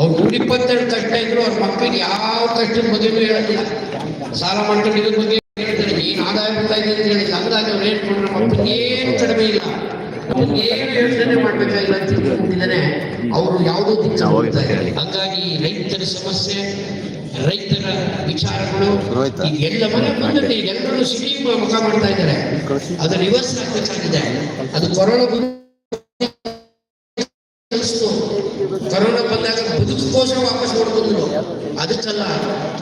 ಅವ್ರು 122 ಕಷ್ಟ ಇದ್ರು ಅವ್ರ ಮಕ್ಕಳಿಗೆ ಯಾವ ಕಷ್ಟದ ಬಗ್ಗೆನೂ ಹೇಳೋದಿಲ್ಲ. ಸಾಲ ಮಾಡ್ಕೊಂಡಿದ್ರ ಬಗ್ಗೆ ಹೇಳ್ತಾರೆ, ಏನು ಆದಾಯ ಬರ್ತಾ ಇದೆ ಅಂತ ಹೇಳಿಲ್ಲ. ಹಂಗಾಗಿ ಅವ್ರು ಹೇಳ್ಕೊಂಡ್ರೆ ಮಕ್ಕಳಿಗೆ ಏನು ಕಡಿಮೆ ಇಲ್ಲ, ಏನು ಯೋಚನೆ ಮಾಡ್ಬೇಕಾಗಿಲ್ಲ ಅಂತ ತಿಳ್ಕೊಂಡಿದ್ದಾನೆ. ಅವರು ಯಾವುದೋ ದಿಕ್ಕ ಹೋಗ್ತಾ ಇದ್ದಾರೆ. ಹಂಗಾಗಿ ರೈತರ ಸಮಸ್ಯೆ, ರೈತರ ವಿಚಾರಗಳು ಎಲ್ಲ ಮನೆ ಬಂದಲ್ಲಿ ಎಲ್ಲರೂ ಸಿಟಿ ಮುಖ ಮಾಡ್ತಾ ಇದ್ದಾರೆ. ಅದು ರಿವರ್ಸ್ ಆಗ್ಬೇಕಾಗಿದೆ. ಅದು ಕೊರೋನಾ ಬಂದಾಗ ಬದುಕೋಸ್ಕರ ವಾಪಸ್ ನೋಡ್ಬಂದ್ರು, ಅದಕ್ಕಲ್ಲ.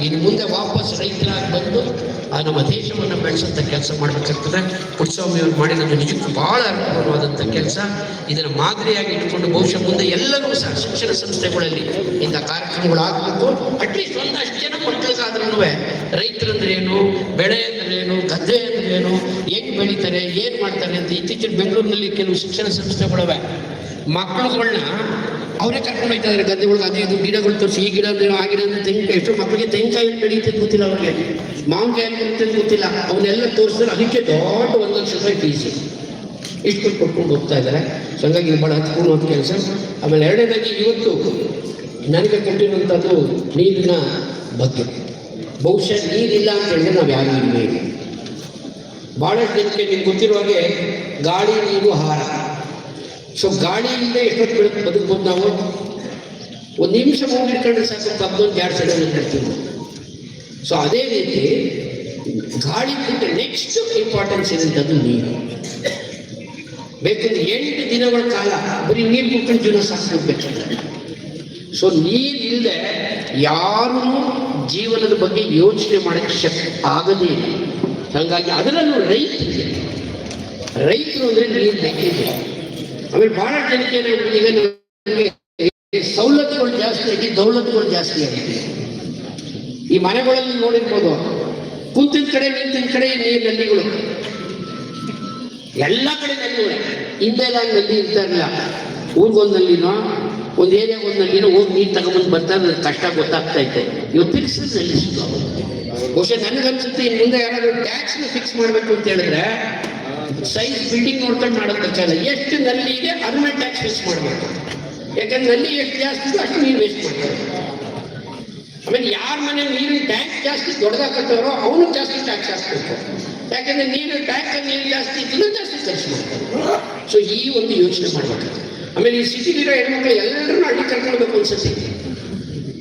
ಇನ್ನು ಮುಂದೆ ವಾಪಸ್ ರೈತರಾಗಿ ಬಂದು ನಮ್ಮ ದೇಶವನ್ನು ಬೆಳೆಸಂತ ಕೆಲಸ ಮಾಡಬೇಕಾಗ್ತದೆ. ಪುಟ್ಟಸ್ವಾಮಿಯವರು ಮಾಡಿರೋದು ನಿಜಕ್ಕೂ ಬಹಳ ಅರ್ಥಪೂರ್ಣವಾದಂಥ ಕೆಲಸ. ಇದನ್ನು ಮಾದರಿಯಾಗಿ ಇಟ್ಕೊಂಡು ಬಹುಶಃ ಮುಂದೆ ಎಲ್ಲರೂ ಸಹ ಶಿಕ್ಷಣ ಸಂಸ್ಥೆಗಳಲ್ಲಿ ಇಂಥ ಕಾರ್ಯಕ್ರಮಗಳಾಗಬೇಕು. ಅಟ್ಲೀಸ್ಟ್ ಒಂದಷ್ಟು ಜನ ಮಕ್ಕಳಿಗಾದ್ರೂ ರೈತರಂದ್ರೆ ಏನು, ಬೆಳೆ ಅಂದ್ರೆ ಏನು, ಗದ್ದೆ ಅಂದ್ರೆ ಏನು, ಹೆಂಗ್ ಬೆಳೀತಾರೆ, ಏನ್ ಮಾಡ್ತಾರೆ ಅಂತ ಇತ್ತೀಚಿನ ಬೆಂಗಳೂರಿನಲ್ಲಿ ಕೆಲವು ಶಿಕ್ಷಣ ಸಂಸ್ಥೆಗಳವೆ ಮಕ್ಕಳುಗಳನ್ನ ಅವರೇ ಕರ್ಕೊಂಡು ಹೋಗ್ತಾ ಇದ್ದಾರೆ ಗದ್ದೆಗಳಿಗೆ. ಅದೇ ಇದು ಗಿಡಗಳು ತೋರಿಸಿ, ಈ ಗಿಡ ಆ ಗಿಡ ತೆಂಗಿನಕಾಯಿ, ಎಷ್ಟೋ ಮಕ್ಕಳಿಗೆ ತೆಂಗಿನಕಾಯಿ ಬೆಳೀತದೆ ಗೊತ್ತಿಲ್ಲ, ಅವ್ರಿಗೆ ಮಾವಿನಕಾಯಿ ಬರುತ್ತೆ ಗೊತ್ತಿಲ್ಲ. ಅವನ್ನೆಲ್ಲ ತೋರಿಸಿದ್ರೆ ಅದಕ್ಕೆ ದೊಡ್ಡ 1 ಲಕ್ಷ ರೂಪಾಯಿ ಫೀಸ್ ಇಷ್ಟು ಕೊಟ್ಕೊಂಡು ಹೋಗ್ತಾ ಇದ್ದಾರೆ. ಸೊ ಹಂಗಾಗಿ ಇದು ಭಾಳ ಅರ್ಥಪೂರ್ಣವಾದ ಕೆಲಸ. ಆಮೇಲೆ ಎರಡನೇದಾಗಿ ಇವತ್ತು ನನಗೆ ಕೊಟ್ಟಿರುವಂಥದ್ದು ನೀರಿನ ಬಗ್ಗೆ. ಬಹುಶಃ ನೀರಿಲ್ಲ ಅಂತ ಹೇಳಿದ್ರೆ ನಾವು ಯಾರು ಇಲ್ಲವೇ ಇಲ್ಲ. ಭಾಳಷ್ಟು ಜನಕ್ಕೆ ನಿಮ್ಗೆ ಗೊತ್ತಿರುವ ಹಾಗೆ ಗಾಳಿ, ನೀರು, ಆಹಾರ. ಸೊ ಗಾಳಿಯಿಂದ ಎಷ್ಟೊತ್ತು ಬದುಕ್ಬೋದು ನಾವು? 1 ನಿಮಿಷ ಹೋಗಿಟ್ಕೊಂಡ್ರೆ ಸಾಕು, ಕಬ್ಬೊಂದು 2 ಸಲ ನಿಂತಿರ್ತೀವಿ. ಸೊ ಅದೇ ರೀತಿ ಗಾಳಿ ಬಿಟ್ಟು ನೆಕ್ಸ್ಟ್ ಇಂಪಾರ್ಟೆನ್ಸ್ ಇರುವಂಥದ್ದು ನೀರು. ಬೇಕಂದ್ರೆ 8 ದಿನಗಳ ಕಾಲ ಬರೀ ನೀರು ಕುಟ್ಕೊಂಡು ಜೀವನ ಸಾಕ್ಬೇಕಂದ್ರೆ. ಸೊ ನೀರಿಲ್ಲದೆ ಯಾರೂ ಜೀವನದ ಬಗ್ಗೆ ಯೋಚನೆ ಮಾಡೋಕ್ಕೆ ಶಕ್ತಿ ಆಗದೇ ಇಲ್ಲ. ಹಾಗಾಗಿ ಅದರಲ್ಲೂ ರೈತರು ಅಂದರೆ ನೀರು ಬೇಕಿದೆ. ಆಮೇಲೆ ಬಹಳ ಜನಕ್ಕೆ ಈಗ ನಮಗೆ ಸವಲತ್ತುಗಳು ಜಾಸ್ತಿ ಆಗಿ ದೌಲತ್ತುಗಳು ಜಾಸ್ತಿ ಆಗಿದೆ. ಈ ಮನೆಗಳಲ್ಲಿ ನೋಡಿರ್ಬೋದು, ಕುಂತಿನ ಕಡೆ ನಿಂತಿನ ಕಡೆ ನೀರು ನಲ್ಲಿಗಳು, ಎಲ್ಲ ಕಡೆ ನಲ್ಲಿಗಳೇ. ಹಿಂದೆಲ್ಲ ನಲ್ಲಿ ಇರ್ತಾ ಇರಲಿಲ್ಲ. ಊರಿಗೊಂದು ನಲ್ಲಿನೋ, ಒಂದು ಏರಿಯಾಗೊಂದು ನಲ್ಲಿನೋ ಹೋಗಿ ನೀರು ತಗೊಂಡ್ಬಂದು ಬರ್ತಾರೆ, ಕಷ್ಟ ಗೊತ್ತಾಗ್ತಾ ಇತ್ತು. ಇವತ್ತು ತಿರ್ಸಿ ನಲ್ಲಿ ಸಿಗ್ತಾವೆ. ಬಹುಶಃ ನನಗನ್ಸುತ್ತೆ ಇನ್ನು ಮುಂದೆ ಯಾರಾದ್ರೂ ಟ್ಯಾಕ್ಸ್ನ ಫಿಕ್ಸ್ ಮಾಡಬೇಕು ಅಂತ ಹೇಳಿದ್ರೆ ಸೈಜ್ ಬಿಲ್ಡಿಂಗ್ ನೋಡ್ಕೊಂಡು ಮಾಡೋದಕ್ಕಲ್ಲ, ಎಷ್ಟು ನಲ್ಲಿ ಇದೆ ಅದ್ರ ಮೇಲೆ ಟ್ಯಾಕ್ಸ್ ಫಿಕ್ಸ್ ಮಾಡಬೇಕು. ಯಾಕಂದ್ರೆ ನಲ್ಲಿ ಎಷ್ಟು ಜಾಸ್ತಿ ಇದೆ ಅಷ್ಟು ನೀರು ವೇಸ್ಟ್ ಮಾಡ್ತಾರೆ. ಆಮೇಲೆ ಯಾರ ಮನೆ ನೀರಿನ ಟ್ಯಾಂಕ್ ಜಾಸ್ತಿ ದೊಡ್ಡದಾಗ ಕಟ್ಟೋರೋ ಅವನು ಜಾಸ್ತಿ ಟ್ಯಾಕ್ಸ್ ಹಾಕ್ಬೇಕು. ಯಾಕಂದ್ರೆ ನೀರು ಟ್ಯಾಂಕಲ್ಲಿ ನೀರು ಜಾಸ್ತಿ ಇದ್ದು ಜಾಸ್ತಿ ಖರ್ಚು ಮಾಡ್ತಾರೆ. ಸೊ ಈ ಒಂದು ಯೋಚನೆ ಮಾಡ್ಬೇಕು. ಆಮೇಲೆ ಈ ಸಿಟಿಲಿರೋ ಹೆಣ್ಮಕ್ಳು ಎಲ್ಲರೂ ಹಳ್ಳಿ ಕರ್ಕೊಳ್ಬೇಕು ಅನ್ಸುತ್ತೆ.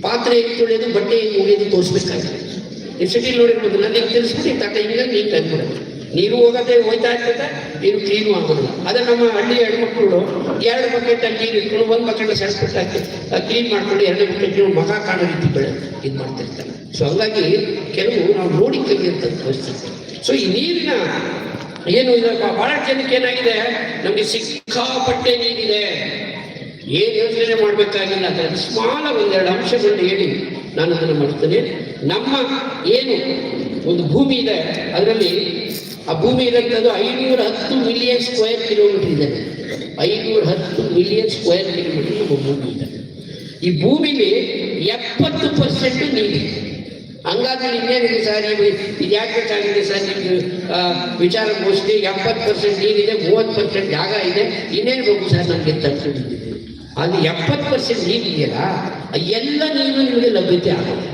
ಪಾತ್ರೆ ಹೆಂಗೆ ತೊಳೆಯೋದು, ಬಟ್ಟೆ ಹೆಂಗೆ ಮುಗಿಯೋದು ತೋರಿಸ್ಬೇಕಾಗಿದೆ. ಈ ಸಿಟಿಲಿ ನೋಡಿರ್ಬೋದು, ನನಗೆ ತಿಳಿಸ್ಬಿಟ್ಟು ತಾತ ಹಿಂಗೆ ನೀರು ತಂದ್ಬಿಡೋದು. ನೀರು ಹೋಯ್ತಾ ಇರ್ತದೆ, ನೀರು ಕ್ಲೀನು ಆಗೋದಿಲ್ಲ. ಅದೇ ನಮ್ಮ ಹಳ್ಳಿ ಹೆಣ್ಮಕ್ಳು 2 ಬಕೆಟ್ ನೀರು ಇಟ್ಕೊಂಡು 1 ಬಕೆಟ್ ಸೆಳೆಸ್ಬಿಟ್ಟು ಹಾಕಿ ಕ್ಲೀನ್ ಮಾಡ್ಕೊಂಡು 2 ಬಕೆಟ್ ಮಗ ಕಾಣೋ ರೀತಿ ಇದು ಮಾಡ್ತಿರ್ತಾರೆ. ಸೊ ಹಂಗಾಗಿ ಕೆಲವು ನಾವು ನೋಡಿ ಕಲಿಯುವಂಥದ್ದು ಪರಿಸ್ಥಿತಿ. ಸೊ ಈ ನೀರಿನ ಏನು ಬಹಳ ಜನಕ್ಕೆ ಏನಾಗಿದೆ, ನಮಗೆ ಸಿಕ್ಕಾಪಟ್ಟೆ ನೀರಿದೆ, ಏನು ಯೋಚನೆ ಮಾಡಬೇಕಾಗಿಲ್ಲ. ಅದರ ಸ್ಮಾಲ್ 1-2 ಅಂಶಗಳನ್ನ ಹೇಳಿ ನಾನು ಅದನ್ನು ಮಾಡ್ತೇನೆ. ನಮ್ಮ ಏನು ಒಂದು ಭೂಮಿ ಇದೆ, ಅದರಲ್ಲಿ ಆ ಭೂಮಿ ಇರೋಂಥದ್ದು 510 ಮಿಲಿಯನ್ ಸ್ಕ್ವೇರ್ ಕಿಲೋಮೀಟರ್ ಇದೆ. 510 ಮಿಲಿಯನ್ ಸ್ಕ್ವೇರ್ ಕಿಲೋಮೀಟರ್ ನಮ್ಮ ಭೂಮಿ ಇದೆ. ಈ ಭೂಮಿಲಿ 70% ನೀರಿದೆ. ಹಂಗಾದ್ರೆ ಇನ್ನೇನಿದೆ ಸರ್, ಇದು ಯಾಕೆ ಬೇಕಾಗಿದೆ ಸರ್ ನಿಮ್ಗೆ ವಿಚಾರಗೋಷ್ಠಿ? 70% ನೀರಿದೆ, 30% ಜಾಗ ಇದೆ, ಇನ್ನೇನು ಬೇಕು ಸರ್ ನಮಗೆ ತಪ್ಪಿದ್ದೀವಿ. ಅಲ್ಲಿ 70% ನೀರಿದೆಯಲ್ಲ, ಎಲ್ಲ ನೀರು ನಿಮಗೆ ಲಭ್ಯತೆ ಆಗುತ್ತೆ.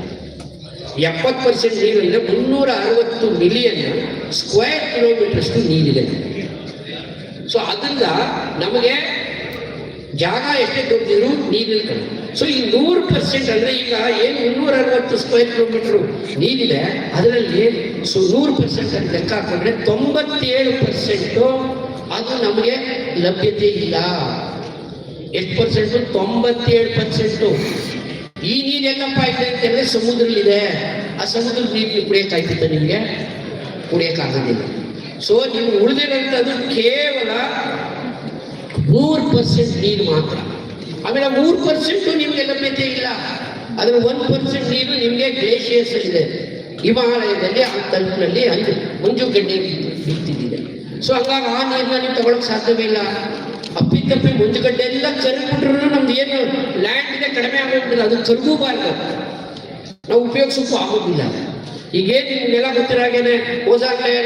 70% ನೀರು ಅಂದರೆ 360 ಮಿಲಿಯನ್ ಸ್ಕ್ವೇರ್ ಕಿಲೋಮೀಟರ್ಷ್ಟು ನೀರಿದೆ. ಸೊ ಅದರಿಂದ ನಮಗೆ ಜಾಗ ಎಷ್ಟೇ ದೊಡ್ಡದಿದ್ರು ನೀರಿನ ಕಡೆ. ಸೊ ಈ 100% ಅಂದರೆ ಈಗ ಏನು 360 ಸ್ಕ್ವೇರ್ ಕಿಲೋಮೀಟರ್ ನೀರಿದೆ, ಅದರಲ್ಲಿ 100% ಅಂತ ಲೆಕ್ಕ ಹಾಕೊಂಡ್ರೆ 97% ಅದು ನಮಗೆ ಲಭ್ಯತೆ ಇಲ್ಲ. ಎಷ್ಟು ಪರ್ಸೆಂಟು? 97%. ಈ ನೀರು ಎಲ್ಲಪ್ಪ ಇದೆ ಅಂತ ಹೇಳಿದ್ರೆ ಸಮುದ್ರಲ್ಲಿದೆ. ಆ ಸಮುದ್ರದ ನೀರು ಕುಡಿಯೋಕ್ಕಾಗ್ತಿತ್ತ ನಿಮಗೆ? ಕುಡಿಯೋಕ್ಕಾಗೋದಿಲ್ಲ. ಸೊ ನೀವು ಉಳಿದಿರೋಂಥದ್ದು ಕೇವಲ 3% ನೀರು ಮಾತ್ರ. ಆಮೇಲೆ 3% ನಿಮಗೆ ಲಭ್ಯತೆ ಇಲ್ಲ. ಅದರ 1% ನೀರು ನಿಮಗೆ ಗ್ಲೇಷಿಯರ್ಸ್ ಇದೆ, ಹಿಮಾಲಯದಲ್ಲಿ ಆ ತಲುಪಿನಲ್ಲಿ ಅಲ್ಲಿ ಮಂಜುಗಡ್ಡೆ ಬೀಳ್ತಿದ್ದಿದೆ. ಸೊ ಹಂಗಾಗಿ ಆ ನೀರನ್ನ ನೀವು ತಗೊಳಕ್ ಸಾಧ್ಯವೇ ಇಲ್ಲ. ಅಪ್ಪಿತಪ್ಪಿ ಮಂಜುಗಡ್ಡೆ ಎಲ್ಲ ಕರಗಿಬಿಟ್ರು ನಮ್ದು ಏನು ಲ್ಯಾಂಡ್ ಇದೆ ಕಡಿಮೆ ಆಗೋಗ್ಬಿಟ್ಟಿಲ್ಲ, ಅದು ಕರಗೂಬಾರ್ದು, ನಾವು ಉಪಯೋಗಿಸೋಕ್ಕೂ ಆಗೋದಿಲ್ಲ. ಈಗೇನು ನಿಮ್ಗೆಲ್ಲ ಗೊತ್ತಿರೋ ಹಾಗೇನೆ ಹೋದಾಗಲೇ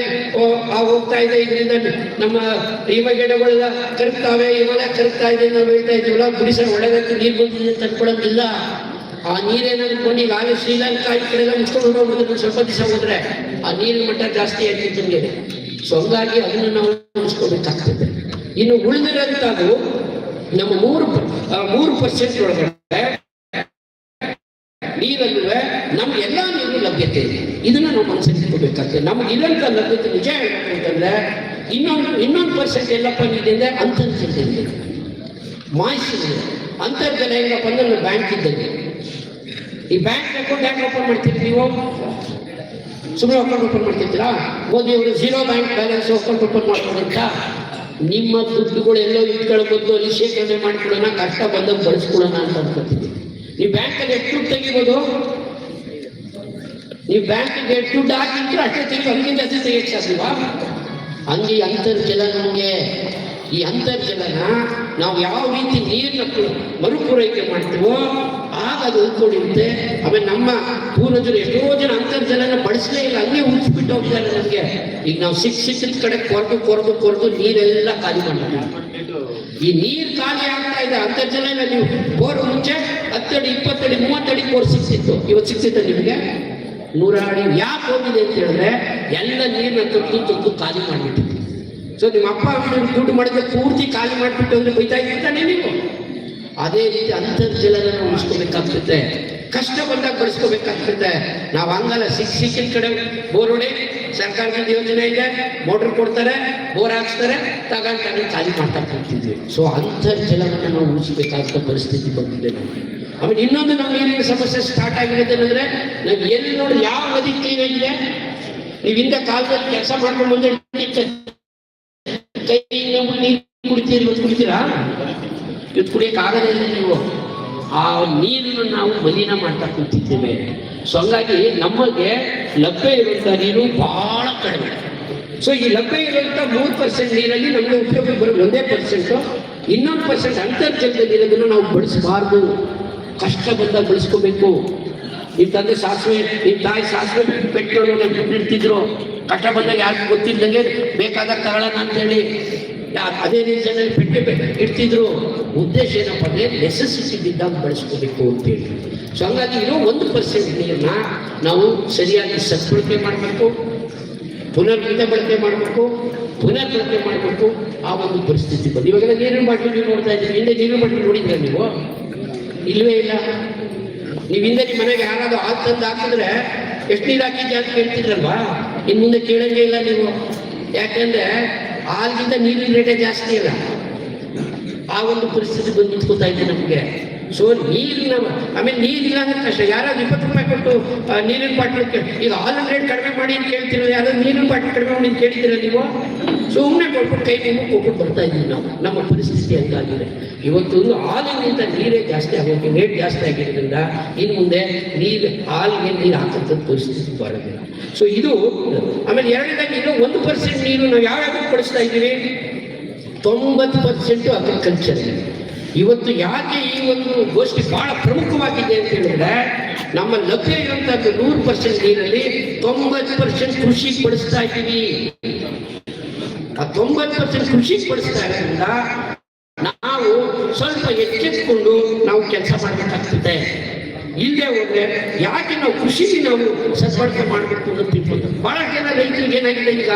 ಹೋಗ್ತಾ ಇದೆ, ಇದರಿಂದ ನಮ್ಮ ಹಿಮ ಗಿಡಗಳೆಲ್ಲ ಕರಗ್ತಾವೆ, ಹಿಮಾಲಯ ಕರಗ್ತಾ ಇದೆ, ನಾವು ಹೇಳ್ತಾ ಇದ್ದೀವಲ್ಲ, ಗುಡಿಸ ಒಳ್ಳೆದಕ್ಕೆ ನೀರು ಬಂದಿದೆ ಅಂತ ಅನ್ಕೊಳ್ಳೋದಿಲ್ಲ. ಆ ನೀರೇನಾದ್ರು ಬಂದು ಈಗ ಆಗ ಶ್ರೀಲಂಕಾ ಈ ಕಡೆ ಎಲ್ಲ ಮುಚ್ಕೊಂಡು ಹೋಗ್ಬಿಟ್ಟು ಸ್ವಲ್ಪ ದಿವಸ ಹೋದ್ರೆ ಆ ನೀರಿನ ಮಟ್ಟ ಜಾಸ್ತಿ ಆಗ್ತಿತ್ತು ನಮಗೆ. ಸೊ ಹಂಗಾಗಿ ಅದನ್ನು ನಾವು ಉಳಿಸ್ಕೋಬೇಕಾಗ್ತದೆ. ಇನ್ನು ಉಳಿದಿರೋಂಥದ್ದು ನಮ್ಮ 3% ಒಳಗಡೆ ನೀರಲ್ಲೂ ನಮ್ಗೆ ಎಲ್ಲ ನೀರು ಲಭ್ಯತೆ ಇದೆ. ಇದನ್ನ ನಾವು ಮನಸ್ಸಿಟ್ಕೋಬೇಕಾಗ್ತದೆ. ನಮ್ಗೆ ಇರೋಂಥ ಲಭ್ಯತೆ ನಿಜ ಹೇಳ್ಬೇಕಂತಂದ್ರೆ ಇನ್ನೊಂದು ಪರ್ಸೆಂಟ್ ಎಲ್ಲಪ್ಪ ನೀರಿದೆ ಅಂದ್ರೆ ಅಂತರ್ಜಲದಿಂದ ಮಾಹಿತಿ. ಅಂತರ್ಜಲ ಹೆಂಗಪ್ಪ ಅಂದ್ರೆ ನಾವು ಬ್ಯಾಂಕ್ ಇದ್ದಂಗೆ. ಈ ಬ್ಯಾಂಕ್ ಅಕೌಂಟ್ ಹೆಂಗೆ ಓಪನ್ ಮಾಡ್ತೀರಿ ನೀವು? ಸುಮ್ಮನೆ ಅಕೌಂಟ್ ಓಪನ್ ಮಾಡ್ತಿರ್ತೀರಾ? ಮೋದಿಯವರು 0 ಬ್ಯಾಂಕ್ ಬ್ಯಾಲೆನ್ಸ್ ಅಕೌಂಟ್ ಓಪನ್ ಮಾಡ್ಕೊಂಡಂತ ನಿಮ್ಮ ದುಡ್ಡುಗಳು ಎಲ್ಲೋ ಇಟ್ಕೊಳ್ಬೋದು, ಅಲ್ಲಿ ಶೇಖರಣೆ ಮಾಡ್ಕೊಳ್ಳೋಣ, ಕಷ್ಟ ಬಂದಾಗ ಬಳಸ್ಕೊಳ್ಳೋಣ ಅಂತ ಅನ್ಕೊಳ್ತೀವಿ. ನೀವು ಬ್ಯಾಂಕಲ್ಲಿ ಎಷ್ಟು ದುಡ್ಡು ತೆಗಿಬೋದು? ನೀವು ಬ್ಯಾಂಕಿಗೆ ಎಷ್ಟು ದುಡ್ಡು ಹಾಕಿದ್ರು ಅಷ್ಟೇ ತೆಗಿ, ಹಂಗಿಂದ ಅಷ್ಟೇ ತೆಗಿಯಕ್ಕೆ ಸಾಧ್ಯವಾ? ಹಂಗೆ ಅಂತರ್ಜಲ ನಮಗೆ. ಈ ಅಂತರ್ಜಲನ ನಾವು ಯಾವ ರೀತಿ ನೀರನ್ನ ಮರುಪೂರೈಕೆ ಮಾಡ್ತೀವೋ ಆಗ ಅದು ಉಳ್ಕೊಂಡಿರುತ್ತೆ. ಆಮೇಲೆ ನಮ್ಮ ಪೂರ್ವಜರು ಎಷ್ಟೋ ಜನ ಅಂತರ್ಜಲನ ಬಳಸಲೇ ಇಲ್ಲ, ಹಂಗೆ ಉಳಿಸ್ಬಿಟ್ಟು ಹೋಗ್ತಾರೆ. ನಮಗೆ ಈಗ ನಾವು ಸಿಕ್ಕಿದ ಕಡೆ ಕೊರೆದು ನೀರೆಲ್ಲ ಖಾಲಿ ಮಾಡ್ತೀವಿ. ಈ ನೀರು ಖಾಲಿ ಆಗ್ತಾ ಇದೆ. ಅಂತರ್ಜಲ ನೀವು ಬೋರ್ ಮುಂಚೆ 10 ಅಡಿ 20 ಅಡಿ 30 ಅಡಿ ಬೋರ್ ಸಿಕ್ತಿತ್ತು, ಇವತ್ತು ಸಿಕ್ತಿತ್ತು ನಿಮಗೆ 100 ಅಡಿ. ಯಾಕೆ ಹೋಗಿದೆ ಅಂತ ಹೇಳಿದ್ರೆ ಎಲ್ಲ ನೀರನ್ನ ತೊಟ್ಟು ಖಾಲಿ ಮಾಡಿಬಿಟ್ಟಿತ್ತು. ಸೊ ನಿಮ್ಮ ಅಪ್ಪ ದುಡ್ಡು ಮಾಡಿದ್ರೆ ಪೂರ್ತಿ ಖಾಲಿ ಮಾಡಿಬಿಟ್ಟು ಅಂದ್ರೆ ಬೈತಾ ಇರ್ತಾನೆ ನೀವು. ಅದೇ ರೀತಿ ಅಂತರ್ಜಲನ ಉಳಿಸ್ಕೋಬೇಕಾಗ್ತದೆ. ಕಷ್ಟ ಬಂದಾಗ ಬಳಸ್ಕೋಬೇಕಾಗ್ತದೆ. ನಾವು ಹಂಗಲ್ಲ ಸಿಕ್ಕಿದ ಕಡೆ ಬೋರ್ ಹೊಡಿ, ಸರ್ಕಾರದಿಂದ ಯೋಜನೆ ಇದೆ, ಮೋಟರ್ ಕೊಡ್ತಾರೆ, ಬೋರ್ ಹಾಕ್ಸ್ತಾರೆ, ತಗೊಂಡು ಖಾಲಿ ಮಾಡ್ತಾ ಕೂತಿದ್ವಿ. ಸೊ ಅಂತರ್ಜಲವನ್ನು ನಾವು ಉಳಿಸ್ಬೇಕಾದ ಪರಿಸ್ಥಿತಿ ಬಂದಿದೆ ನಮಗೆ. ಆಮೇಲೆ ಇನ್ನೊಂದು ನಮ್ಮ ನೀರಿನ ಸಮಸ್ಯೆ ಸ್ಟಾರ್ಟ್ ಆಗಿರುತ್ತೆ ಅಂದ್ರೆ, ನಾವು ಎಲ್ಲಿ ನೋಡಿ ಯಾವ ನದಿ ಕ್ಲೀನ್ ಆಗಿದೆ. ನೀವು ಇಂಥ ಕಾಲದಲ್ಲಿ ಕೆಲಸ ಮಾಡ್ಕೊಂಡು ಬಂದ್ರೆ ಕೈ ನೀರು ಕುಡಿತೀರಿ, ಇವತ್ತು ಕುಡಿತೀರಾ? ಇವತ್ತು ಕುಡಿಯಕ್ಕೆ ಆಗದಿಲ್ಲ. ನೀವು ಆ ನೀರನ್ನು ನಾವು ಮಲಿನ ಮಾಡ್ತಾ ಕೂತಿದ್ದೇವೆ. ಸೊ ಹಂಗಾಗಿ ನಮಗೆ ಲಭ್ಯ ಇರುವಂಥ ನೀರು ಬಹಳ ಕಡಿಮೆ. ಸೊ ಈ ಲಭ್ಯ ಇರುವಂಥ 3% ನೀರಲ್ಲಿ ನಮಗೆ ಉಪಯೋಗ ಬರೋದು 1%. ಇನ್ನೊಂದು % ಅಂತರ್ಜಲದಲ್ಲಿ ಇರೋದನ್ನು ನಾವು ಬಳಸಬಾರ್ದು. ಕಷ್ಟ ಬಂದಾಗ ಬಳಸ್ಕೋಬೇಕು. ನಿಮ್ಮ ತಂದೆ ಸಾಸಿವೆ, ನಿಮ್ಮ ತಾಯಿ ಸಾಸಿವೆ ಪೆಟ್ರೋಲ್ ಇಡ್ತಿದ್ರು. ಕಷ್ಟ ಬಂದಾಗ ಯಾರಿಗೂ ಗೊತ್ತಿದ್ದಂಗೆ ಬೇಕಾದಾಗ ತಗೊಳ್ಳೋಣ ಅಂತೇಳಿ ಅದೇ ರೀತಿಯಲ್ಲಿ ಪೆಟ್ಟೆ ಇಡ್ತಿದ್ರು. ಉದ್ದೇಶ ಏನಪ್ಪ ಅಂದರೆ ನೆಸೆಸಿಟಿ ಬಿದ್ದಾಗ ಬಳಸ್ಕೋಬೇಕು ಅಂತೇಳಿ. ಸೊ ಹಂಗಾಗಿ ಇರೋ 1% ನೀರನ್ನ ನಾವು ಸರಿಯಾಗಿ ಸದ್ಬಳಕೆ ಮಾಡಬೇಕು, ಬಳಕೆ ಮಾಡಬೇಕು. ಆ ಒಂದು ಪರಿಸ್ಥಿತಿ ಬಂದು ಇವಾಗೆಲ್ಲ ನೀರಿನ ಬಾಟ್ಲಿ ನೀವು ನೋಡ್ತಾ ಇದ್ದೀವಿ. ಹಿಂದೆ ನೀರಿನ ಬಾಟ್ಲಿ ನೋಡಿದ್ರೆ ನೀವು ಇಲ್ವೇ ಇಲ್ಲ. ನೀವು ಹಿಂದೆ ನಿಮ್ಮ ಮನೆಗೆ ಯಾರಾದ್ರೂ ಹಾಲು ತಂದು ಹಾಕಿದ್ರೆ ಎಷ್ಟು ನೀರು ಹಾಕಿದ್ದೆ ಅಂತ ಕೇಳ್ತಿದ್ರಲ್ವಾ? ಇನ್ನು ಮುಂದೆ ಕೇಳಂಗೇ ಇಲ್ಲ ನೀವು. ಯಾಕೆಂದ್ರೆ ಹಾಲಿಗಿಂತ ನೀರಿನ ರೇಟೇ ಜಾಸ್ತಿ ಇಲ್ಲ. ಆ ಒಂದು ಪರಿಸ್ಥಿತಿ ಬಂದು ನಿಂತ್ಕೋತಾ ಇದೆ ನಮಗೆ. ಸೊ ನೀರಿನ ಆಮೇಲೆ ನೀರಿಲ್ಲ ಅಂದ್ರೆ ಕಷ್ಟ. ಯಾರಾದ್ರು 20 ರೂಪಾಯಿ ಕೊಟ್ಟು ನೀರಿನ ಬಾಟ್ಲು ಈಗ ಹಾಲಿನ ರೇಟ್ ಕಡಿಮೆ ಮಾಡಿ ಅಂತ ಕೇಳ್ತಿರೋ, ಯಾರಾದ್ರು ನೀರಿನ ಬಾಟ್ಲು ಕಡಿಮೆ ಮಾಡಿ ಅಂತ ಕೇಳ್ತೀರ ನೀವು? ಸುಮ್ಮನೆ ಕೊಟ್ಬಿಟ್ಟು ಕೈ ನೀವು ಕೊಟ್ಬಿಟ್ಟು ಬರ್ತಾ ಇದ್ದೀವಿ ನಾವು. ನಮ್ಮ ಪರಿಸ್ಥಿತಿ ಹಂಗಾಗಿದೆ. ಇವತ್ತು ಹಾಲಿಗಿಂತ ನೀರೇ ಜಾಸ್ತಿ ಆಗೋಕೆ ರೇಟ್ ಜಾಸ್ತಿ ಆಗಿರೋದ್ರಿಂದ ಇನ್ನು ಮುಂದೆ ಹಾಲಿಗೆ ನೀರು ಹಾಕಂತ ಪರಿಸ್ಥಿತಿ ಬರೋದಿಲ್ಲ. ಸೊ ಇದು ಆಮೇಲೆ ಎರಡನೇದಾಗಿ ಇನ್ನು 1% ನೀರು ನಾವು ಯಾವ್ಯಾವ ಬಳಸ್ತಾ ಇದ್ದೀವಿ? 90% ಅಗ್ರಿಕಲ್ಚರ್. ಇವತ್ತು ಯಾಕೆ ಈ ಒಂದು ಗೋಷ್ಠಿ ಬಹಳ ಪ್ರಮುಖವಾಗಿದೆ ಅಂತ ಹೇಳಿದ್ರೆ, ನಮ್ಮ ಲಭ್ಯ ಇರುವಂತದ್ದು 100% ನೀರಲ್ಲಿ 90% ಕೃಷಿಗೆ ಬಳಸ್ತಾ ಇದ್ದೀವಿ. ಆ 90% ಕೃಷಿಗೆ ಬಳಸ್ತಾ ಇರೋದ್ರಿಂದ ನಾವು ಸ್ವಲ್ಪ ಎಚ್ಚೆತ್ಕೊಂಡು ನಾವು ಕೆಲಸ ಮಾಡಬೇಕಾಗ್ತದೆ. ಇಲ್ಲದೆ ಹೋದ್ರೆ ಯಾಕೆ ನಾವು ಕೃಷಿಗೆ ನಾವು ಸದ್ಬಳಕೆ ಮಾಡಬೇಕು ಅಂತ ತಿಳ್ಕೊಂಡು ಬಹಳ ಜನ ರೈತರಿಗೆ ಏನಾಗಿದೆ, ಈಗ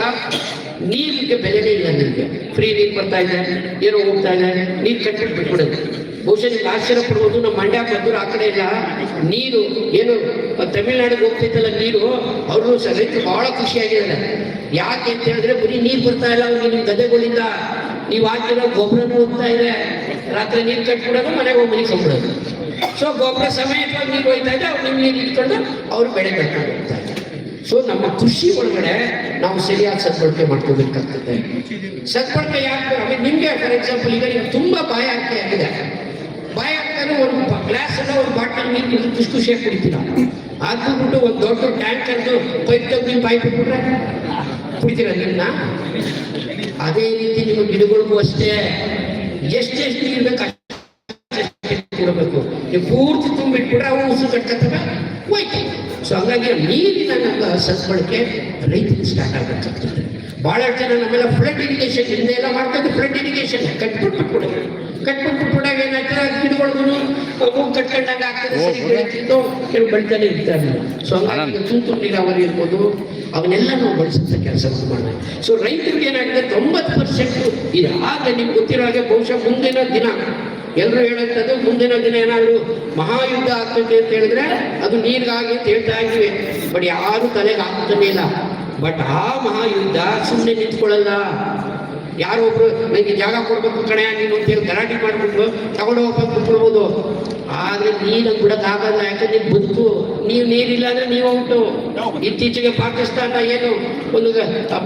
ನೀರಿಗೆ ಬೆಲೆನೇ ಇಲ್ಲ. ನಿಮಗೆ ಫ್ರೀ ನೀರು ಬರ್ತಾ ಇದೆ, ಏನೋ ಹೋಗ್ತಾ ಇದೆ, ನೀರು ಕಟ್ಬಿಟ್ಟು ಬಿಟ್ಬಿಡೋದು. ಬಹುಶಃ ನಿಮ್ಗೆ ಆಶ್ಚರ್ಯ ಪಡ್ಬೋದು, ನಮ್ಮ ಮಂಡ್ಯ ಬಂದರು ಆ ಕಡೆ ಇಲ್ಲ ನೀರು ಏನು ತಮಿಳ್ನಾಡಿಗೆ ಹೋಗ್ತೈತಲ್ಲ ನೀರು, ಅವರು ಸಹ ರೈತರು ಬಹಳ ಖುಷಿಯಾಗಿದ್ದಾರೆ. ಯಾಕೆ ಅಂತ ಹೇಳಿದ್ರೆ ಬರೀ ನೀರು ಬರ್ತಾ ಇಲ್ಲ ಅವ್ರಿಗೆ ನಿಮ್ಮ ಗದ್ದೆಗಳಿಂದ. ನೀವು ಹಾಕಿರೋ ಗೊಬ್ಬರನೂ ಹೋಗ್ತಾ ಇದೆ, ರಾತ್ರಿ ನೀರು ಕಟ್ಬಿಡೋದು, ಮನೆಗೆ ಹೋಗಿ ಮನೆಗೆ ಸಂಬಿಡೋದು. ಸೊ ಗೊಬ್ಬರ ಸಮಯವಾಗಿ ನೀರು ಹೋಗ್ತಾ ಇದೆ, ಅವ್ರು ನಿಮ್ಮ ನೀರು ಇಟ್ಕೊಂಡು ಅವ್ರು ಬೆಳೆ ಕಟ್ಕೊಂಡು ಹೋಗ್ತಾ ಇದ್ದಾರೆ. ಸೊ ನಮ್ಮ ಕೃಷಿ ಒಳಗಡೆ ನಾವು ಸರಿಯಾದ ಸದ್ಬಳಕೆ ಮಾಡ್ಕೋಬೇಕಾಗ್ತದೆ. ಸದ್ಬಳಕೆ ಯಾಕೆ ಆಮೇಲೆ ನಿಮಗೆ ಫಾರ್ ಎಕ್ಸಾಂಪಲ್ ಈಗ ನೀವು ತುಂಬ ಬಾಯಾರಿಕೆ ಆಗಿದೆ, ಬಾಯಾರಿಕೆ ಒಂದು ಗ್ಲಾಸ್ ಅಲ್ಲ ಒಂದು ಬಾಟಲ್ ನೀರು ಖುಷಿಯಾಗಿ ಕುಡಿತೀರ. ಹಾಕ್ಬಿಟ್ಟು ಒಂದು ದೊಡ್ಡ ಟ್ಯಾಂಕರ್ದು ಪೈಪ್ ತೆಗೆದು ಬಾಯಿ ಬಿಟ್ಬಿಟ್ರೆ ಕುಡಿತೀರ ನೀರನ್ನ. ಅದೇ ರೀತಿ ನಿಮ್ಮ ಗಿಡಗಳಿಗೂ ಅಷ್ಟೇ ಎಷ್ಟೆಷ್ಟು ನೀರು ಬೇಕು ಕೊಡಬೇಕು. ನೀವು ಪೂರ್ತಿ ತುಂಬಿಟ್ಬಿಟ್ರೆ ಅವು ಉಸಿರು ಕಟ್ಕೊತವೆ, ಹೋಯ್ತು. ಸೊ ಹಂಗಾಗಿ ನೀರಿನ ನಮ್ಮ ಸದ್ಬಳಕೆ ರೈತರಿಗೆ ಸ್ಟಾರ್ಟ್ ಆಗಬೇಕಾಗ್ತದೆ. ಭಾಳ ಜನ ನಮ್ಮೆಲ್ಲ ಫ್ಲಡ್ ಇರಿಗೇಷನ್ ಹಿಂದೆ ಎಲ್ಲ ಮಾಡ್ತಾ ಇದ್ದು, ಫ್ಲಡ್ ಇರಿಗೇಷನ್ ಕಟ್ಬಿಟ್ಟು ಕಟ್ಬಿಟ್ಟು ಬಿಟ್ಬಿಟ್ಟಾಗ ಏನಾಯ್ತದೆ ಗಿಡಗಳಿಗೂ ಮೂಗು ಕಟ್ಕೊಂಡಾಗ ಆಗ್ತದೆ, ಸರಿ ಬೆಳೀತಿದ್ದು ಕೆಲವು ಬೆಳಿತಾನೆ ಇರ್ತಾರೆ. ಸೊ ಹಂಗಾಗಿ ತುಂತುರು ನೀರಾವರಿ ಇರ್ಬೋದು, ಅವನ್ನೆಲ್ಲ ನಾವು ಬಳಸುವಂಥ ಕೆಲಸ ಮಾಡೋಣ. ಸೊ ರೈತರಿಗೆ ಏನಾಗಿದೆ 90% ಇದು. ಆಗ ನಿಮ್ಗೆ ಗೊತ್ತಿರೋ ಹಾಗೆ ಬಹುಶಃ ಮುಂದಿನ ದಿನ ಎಲ್ಲರೂ ಹೇಳುವಂಥದ್ದು, ಮುಂದಿನ ದಿನ ಏನಾದ್ರು ಮಹಾಯುದ್ಧ ಆಗ್ತದೆ ಅಂತ ಹೇಳಿದ್ರೆ ಅದು ನೀರಿಗಾಗಿ ಅಂತ ಹೇಳ್ತಾ ಇದ್ದೀವಿ. ಬಟ್ ಯಾರು ತಲೆಗೆ ಆಗ್ತಾನೆ ಇಲ್ಲ. ಬಟ್ ಆ ಮಹಾಯುದ್ಧ ಸುಮ್ಮನೆ ನಿಂತ್ಕೊಳ್ಳಲ್ಲ. ಯಾರೊಬ್ರು ನನಗೆ ಜಾಗ ಕೊಡ್ಬೇಕು ಕಣೆ ನೀನು ಅಂತೇಳಿ ಗಲಾಟೆ ಮಾಡ್ಬಿಟ್ಟು ತಗೊಂಡು ಹೋಗ್ಬೇಕು ಬಿಟ್ಬಿಡ್ಬೋದು. ಆದ್ರೆ ನೀನು ಬಿಡಕ್ಕಾಗಲ್ಲ, ಯಾಕಂದ್ರೆ ಬದುಕು ನೀವು ನೀರಿಲ್ಲ ಅಂದ್ರೆ ನೀವು ಉಂಟು. ಇತ್ತೀಚೆಗೆ ಪಾಕಿಸ್ತಾನ ಏನು ಒಂದು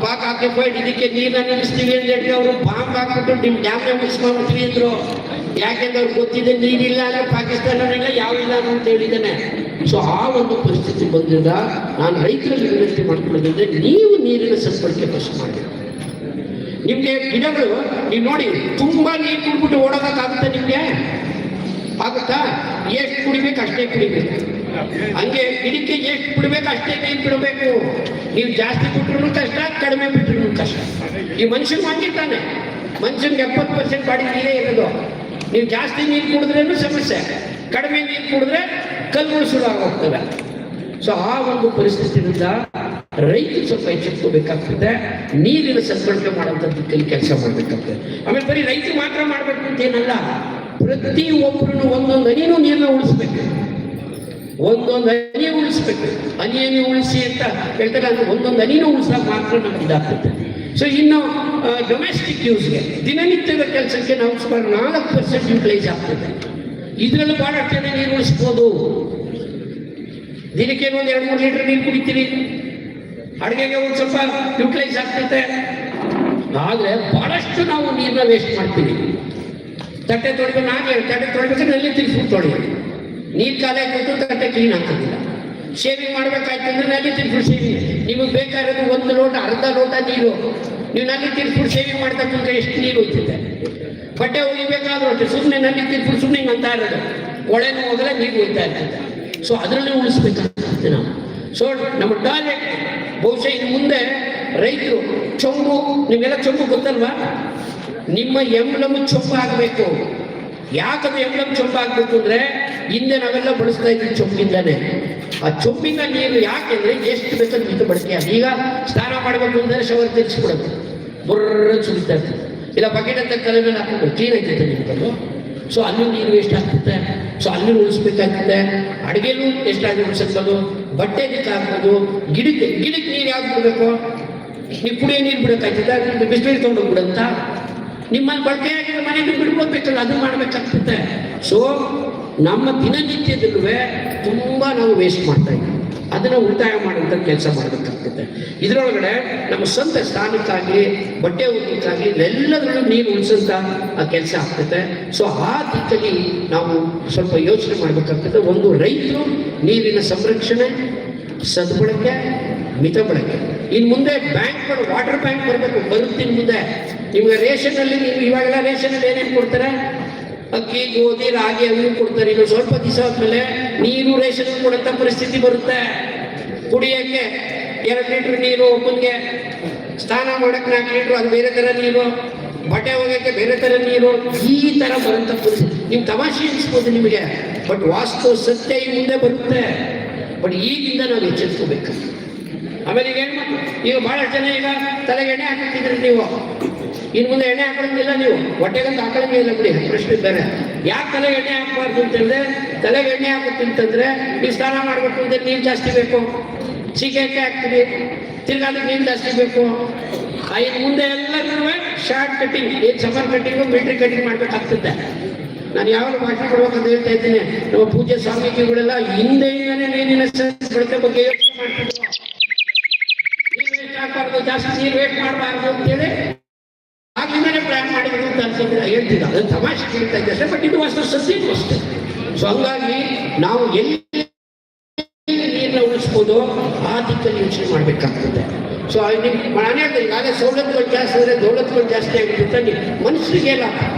ಪಾಕ್ ಆಕ್ಯುಪೈಡ್ ಇದಕ್ಕೆ ನೀರನ್ನ ನಿಲ್ಲಿಸ್ತೀವಿ ಅಂತ ಹೇಳಿ ಅವರು ಬಾಂಬ್ ಹಾಕ್ಬಿಟ್ಟು ನಿಮ್ಮ ಡ್ಯಾಮ್ನ ಮಿಕ್ಸ್ ಮಾಡ್ಬಿಡ್ತೀವಿ ಅಂದ್ರು. ಯಾಕೆಂದ್ರೆ ಅವ್ರಿಗೆ ಗೊತ್ತಿದೆ ನೀರಿಲ್ಲ ಅಂದ್ರೆ ಪಾಕಿಸ್ತಾನನಿಲ್ಲ ಯಾವಿಲ್ಲ ಅಂತ ಹೇಳಿದ್ದಾನೆ. ಸೊ ಆ ಒಂದು ಪರಿಸ್ಥಿತಿ ಬಂದಿದ್ದ ನಾನು ರೈತರಲ್ಲಿ ವಿನಂತಿ ಮಾಡ್ಕೊಳ್ಳೋದಂದ್ರೆ ನೀವು ನೀರಿನ ಸದ್ಬಳಕೆ ಫಸ್ಟ್ ಮಾಡಬೇಕು. ನಿಮ್ಗೆ ಗಿಡಗಳು ನೀವು ನೋಡಿ ತುಂಬಾ ನೀರು ಕುಡ್ಬಿಟ್ಟು ಓಡೋದಕ್ಕಾಗುತ್ತೆ? ನಿಮ್ಗೆ ಆಗುತ್ತಾ? ಎಷ್ಟು ಕುಡಿಬೇಕು ಅಷ್ಟೇ ಕುಡಿಬೇಕು. ಹಂಗೆ ಗಿಡಕ್ಕೆ ಎಷ್ಟು ಬಿಡ್ಬೇಕು ಅಷ್ಟೇ ನೀರು ಬಿಡಬೇಕು. ನೀವು ಜಾಸ್ತಿ ಬಿಟ್ರು ಕಷ್ಟ, ಕಡಿಮೆ ಬಿಟ್ರು ಕಷ್ಟ. ಈ ಮನುಷ್ಯನ್ ಮಾಡಿರ್ತಾನೆ, ಮನುಷ್ಯನ್ಗೆ 70% ಬಾಡಿ ನೀರೇ ಇರೋದು. ನೀವು ಜಾಸ್ತಿ ನೀರು ಕುಡಿದ್ರೇನು ಸಮಸ್ಯೆ, ಕಡಿಮೆ ನೀರು ಕುಡಿದ್ರೆ ಕಲ್ಲುಗಳು ಶುರು ಆಗೋಗ್ತವೆ. ಸೊ ಆ ಒಂದು ಪರಿಸ್ಥಿತಿಯಿಂದ ರೈತರು ಸ್ವಲ್ಪ ಎಚ್ಚೆತ್ಕೋಬೇಕಾಗ್ತದೆ. ನೀರಿನ ಸದ್ಬಳಕೆ ಮಾಡುವಂಥ ದಿಕ್ಕಲ್ಲಿ ಕೆಲಸ ಮಾಡಬೇಕಾಗ್ತದೆ. ಆಮೇಲೆ ಬರೀ ರೈತರು ಮಾತ್ರ ಮಾಡಬೇಕು ಅಂತ ಏನಲ್ಲ, ಪ್ರತಿ ಒಬ್ಬರು ಒಂದೊಂದು ಹನಿನೂ ನೀರನ್ನ ಉಳಿಸ್ಬೇಕು, ಒಂದೊಂದು ಹನಿ ಉಳಿಸ್ಬೇಕು. ಹನಿಯನ್ನು ಉಳಿಸಿ ಅಂತ ಹೇಳ್ತಾರೆ, ಅಂದ್ರೆ ಒಂದೊಂದು ಹನಿನೂ ಉಳಿಸಾಗ ಮಾತ್ರ ನಮ್ಗೆ ಇದಾಗ್ತದೆ. ಸೊ ಇನ್ನು ಡೊಮೆಸ್ಟಿಕ್ ಯೂಸ್ಗೆ ದಿನನಿತ್ಯದ ಕೆಲಸಕ್ಕೆ ನಾವು ಸುಮಾರು 4% ಯೂಟಿಲೈಸ್ ಆಗ್ತದೆ. ಇದರಲ್ಲೂ ಬಹಳಷ್ಟು ಜನ ನೀರು ಉಳಿಸ್ಬೋದು. ದಿನಕ್ಕೆ ಒಂದು 2-3 ಲೀಟರ್ ನೀರು ಕುಡಿತೀರಿ, ಅಡುಗೆಗೆ ಒಂದು ಸ್ವಲ್ಪ ಯೂಟಿಲೈಸ್ ಆಗ್ತೈತೆ. ಆದರೆ ಬಹಳಷ್ಟು ನಾವು ನೀರನ್ನ ವೇಸ್ಟ್ ಮಾಡ್ತೀವಿ. ತಟ್ಟೆ ತೊಳಿಬೇಕು, ತಟ್ಟೆ ತೊಳಿಬೇಕಾದ್ರೆ ನಲ್ಲಿ ತಿರ್ಸ್ಬಿಟ್ಟು ತೊಳಿಯೋದು. ನೀರು ಖಾಲಿ ಕೊಟ್ಟು ತಟ್ಟೆ ಕ್ಲೀನ್ ಆಗ್ತದಿಲ್ಲ. ಶೇವಿಂಗ್ ಮಾಡ್ಬೇಕಾಯ್ತು ಅಂದ್ರೆ ನಲ್ಲಿ ತಿರ್ಸ್ಬಿಟ್ಟು ಶೇವಿಂಗ್. ನಿಮಗೆ ಬೇಕಾಗಿರೋದು 1 ಲೋಟ ಅರ್ಧ ಲೋಟ ನೀರು, ನೀವು ನಲ್ಲಿ ತಿರ್ಸ್ಬಿಟ್ಟು ಶೇವಿಂಗ್ ಮಾಡ್ತಾ ಕುಂತ್ರೆ ಎಷ್ಟು ನೀರು ಹೋಗ್ತಿದೆ. ಬಟ್ಟೆ ಒಗಿಬೇಕಾದ್ರೂ ಅಷ್ಟೇ ಸುಮ್ಮನೆ ನಲ್ಲಿ ತಿರ್ಸ್ಬಿಟ್ಟು ಸುಮ್ಮನೆ ಅಂತ ಇರೋದು, ಒಳೆನೂ ಹೋಗಲ್ಲ, ನೀರು ಹೋಗ್ತಾ ಇರ್ತದೆ. ಸೊ ಅದರಲ್ಲೇ ಉಳಿಸ್ಬೇಕಾಗ್ತದೆ ನಾವು. ಸೊ ನಮ್ಮ ಟಾಯ್ಲೆಟ್ ಬಹುಶಃ ಇನ್ನು ಮುಂದೆ ರೈತರು ಚೊಂಬು, ನಿಮಗೆಲ್ಲ ಚೊಂಬು ಗೊತ್ತಲ್ವಾ? ನಿಮ್ಮ ಎಂಬ್ಲಮ್ ಚೊಂಬು ಆಗಬೇಕು. ಯಾಕಂದ್ರೆ ಎಂಬ್ಲಮ್ ಚೊಂಬು ಆಗಬೇಕು ಅಂದ್ರೆ ಹಿಂದೆ ನಾವೆಲ್ಲ ಬಳಸ್ತಾ ಇದ್ವಿ ಚೊಂಬಿಂದಾನೆ. ಆ ಚೊಂಬಿನ ನೀರು ಯಾಕೆಂದ್ರೆ ಎಷ್ಟು ಬೇಕಾದ್ರೆ ಮಿತ ಬಳಕೆ. ಈಗ ಸ್ನಾನ ಮಾಡಬೇಕು ಅಂದರೆ ಶವರ್ ತೆಗೆಸ್ಬಿಡೋದು, ಬುರ್ರ ಸುರಿತಾ ಇರ್ತದೆ. ಇಲ್ಲ ಬಕೆಟ್ ಅಂತ ತಲೆ ಮೇಲೆ ಹಾಕೊಂಡು ಕ್ಲೀನ್ ಆಗ್ತೈತೆ ನಿಮ್ಗದು. ಸೊ ಅಲ್ಲೂ ನೀರು ವೇಸ್ಟ್ ಆಗ್ತದೆ. ಸೊ ಅಲ್ಲಿ ಉಳಿಸ್ಬೇಕಾಗ್ತದೆ. ಅಡುಗೆನೂ ಎಷ್ಟಾಗಿ ಉಳಿಸ್ಬೋದು, ಬಟ್ಟೆ ಅದಕ್ಕೆ ಹಾಕ್ಬೋದು. ಗಿಡಕ್ಕೆ ನೀರು ಯಾಕೆ ಬಿಡಬೇಕು? ನೀವು ಕುಡಿಯೋ ನೀರು ಬಿಡೋಕ್ಕಾಗ್ತದೆ, ಬಿಸಿನೀರು ತೊಗೊಂಡೋಗ್ಬಿಡಂತ. ನಿಮ್ಮಲ್ಲಿ ಬಳಕೆ ಆಗಿರೋ ಮನೆಗೆ ಬಿಡ್ಬೋಬೇಕಲ್ಲ, ಅದು ಮಾಡಬೇಕಾಗ್ತದೆ. ಸೊ ನಮ್ಮ ದಿನನಿತ್ಯದಲ್ಲೂ ತುಂಬ ನಾವು ವೇಸ್ಟ್ ಮಾಡ್ತಾ ಇದ್ದೀವಿ. ಅದನ್ನು ಉಳಿತಾಯ ಮಾಡುವಂಥ ಕೆಲಸ ಮಾಡಬೇಕಾಗ್ತದೆ. ಇದರೊಳಗಡೆ ನಮ್ಮ ಸ್ವಂತ ಸ್ಥಾನಕ್ಕಾಗಲಿ ಬಟ್ಟೆ ಒಗ್ಲಿಕ್ಕಾಗಲಿ ಎಲ್ಲದರಲ್ಲೂ ನೀರು ಉಳಿಸೋಂಥ ಕೆಲಸ ಆಗ್ತದೆ. ಸೊ ಆ ದಿಕ್ಕಲ್ಲಿ ನಾವು ಸ್ವಲ್ಪ ಯೋಚನೆ ಮಾಡಬೇಕಾಗ್ತದೆ. ಒಂದು ರೈತರು ನೀರಿನ ಸಂರಕ್ಷಣೆ, ಸದ್ಬಳಕೆ, ಮಿತ ಬಳಕೆ. ಇನ್ನು ಮುಂದೆ ಬ್ಯಾಂಕ್ಗಳು, ವಾಟರ್ ಬ್ಯಾಂಕ್ ಬರಬೇಕು, ಬರುತ್ತೆ ಮುಂದೆ. ನಿಮಗೆ ರೇಷನಲ್ಲಿ ನೀವು ಇವಾಗೆಲ್ಲ ರೇಷನಲ್ಲಿ ಏನೇನು ಕೊಡ್ತಾರೆ? ಅಕ್ಕಿ, ಗೋಧಿ, ರಾಗಿ ಅವು ಕೊಡ್ತಾರೆ. ಇನ್ನು ಸ್ವಲ್ಪ ದಿವಸ ಆದ್ಮೇಲೆ ನೀರು ರೇಷನ್ ಕೊಡುವಂಥ ಪರಿಸ್ಥಿತಿ ಬರುತ್ತೆ. ಕುಡಿಯೋಕ್ಕೆ 2 ಲೀಟ್ರ್ ನೀರು ಒಬ್ಬನಿಗೆ, ಸ್ನಾನ ಮಾಡೋಕ್ಕೆ 4 ಲೀಟ್ರ್ ಅದು ಬೇರೆ ಥರ ನೀರು, ಬಟ್ಟೆ ಹೋಗೋಕ್ಕೆ ಬೇರೆ ಥರ ನೀರು, ಈ ಥರ ಬರುವಂಥ ಪರಿಸ್ಥಿತಿ. ನೀವು ತಮಾಷೆ ಅನಿಸ್ಬೋದು ನಿಮಗೆ, ಬಟ್ ವಾಸ್ತು ಸತ್ಯ ಈ ಮುಂದೆ ಬರುತ್ತೆ. ಬಟ್ ಈಗಿಂದ ನಾವು ಎಚ್ಚರಿಸ್ಕೋಬೇಕು. ಆಮೇಲೆ ಈಗ ಹೆಣ್ಮಕ್ಳು, ಈಗ ಭಾಳಷ್ಟು ಜನ ಈಗ ತಲೆಗೆ ಎಣ್ಣೆ ಹಾಕಿದ್ರಿ ನೀವು, ಇನ್ನು ಮುಂದೆ ಎಣ್ಣೆ ಹಾಕೊಳ್ಳಂಗಿಲ್ಲ. ನೀವು ಹೊಟ್ಟೆಗಂತ ಹಾಕೊಳ್ಳಂಗಿಲ್ಲ ಬಿಡಿ, ಪ್ರಶ್ನೆ ಬೇರೆ. ಯಾಕೆ ತಲೆಗೆ ಎಣ್ಣೆ ಹಾಕಬಾರ್ದು ಅಂತಂದ್ರೆ, ತಲೆಗೆ ಎಣ್ಣೆ ಹಾಕುತ್ತೆ ಅಂತಂದ್ರೆ ನೀವು ಸ್ನಾನ ಮಾಡಬೇಕು ಅಂದ್ರೆ ನೀರು ಜಾಸ್ತಿ ಬೇಕು. ಸೀಗೆಣ್ಣೆ ಹಾಕ್ತೀವಿ, ತಿರ್ಗಾದಕ್ಕೆ ನೀರು ಜಾಸ್ತಿ ಬೇಕು. ಇನ್ನು ಮುಂದೆ ಎಲ್ಲರೂ ಶಾರ್ಟ್ ಕಟ್ಟಿಂಗ್, ಏನು ಸಫರ್ ಕಟ್ಟಿಂಗು, ಮಿಲ್ಟ್ರಿ ಕಟ್ಟಿಂಗ್ ಮಾಡಬೇಕಾಗ್ತದೆ. ನಾನು ಯಾವಾಗ ಭಾಷಣ ಕೊಡ್ಬೇಕಂತ ಹೇಳ್ತಾ ಇದ್ದೀನಿ. ನಮ್ಮ ಪೂಜೆ ಸ್ವಾಮೀಜಿಗಳೆಲ್ಲ ಹಿಂದೆಯಿಂದನೇ ನೀರಿನ ಬಳಕೆ ಬಗ್ಗೆ ಯೋಚನೆ ಮಾಡ್ತಿದ್ರು. ನೀರು ವೇಸ್ಟ್ ಆಗಬಾರ್ದು, ಜಾಸ್ತಿ ನೀರು ವೇಸ್ಟ್ ಮಾಡಬಾರ್ದು ಅಂತೇಳಿ ಆಗ್ಲಿಂದನೇ ಪ್ಲಾನ್ ಮಾಡಿದ್ರು ಅಂತ ಅನ್ಸಿದ್ರೆ ಹೇಳ್ತಿದ್ದ. ಅದು ತಮಾಷೆ ಹೇಳ್ತಾ ಇದ್ದೆ ಅಷ್ಟೇ, ಬಟ್ ಇದು ವಾಸ್ತು ಸತ್ಯನೂ ಅಷ್ಟೇ. ಸೊ ಹಂಗಾಗಿ ನಾವು ಎಲ್ಲಿ ನೀರನ್ನ ಉಳಿಸ್ಬೋದು ಆ ದಿಕ್ಕಲ್ಲಿ ಯೋಚನೆ ಮಾಡಬೇಕಾಗ್ತದೆ. ಸೊ ನಾನು ಹೇಳ್ತೀನಿ, ಈಗಾಗಲೇ ಸವಲತ್ತುಗಳು ಜಾಸ್ತಿ ಆದರೆ ದೌಲತ್ತುಗಳು ಜಾಸ್ತಿ ಆಗಿರುತ್ತೆ. ಮನುಷ್ಯರಿಗೆಲ್ಲ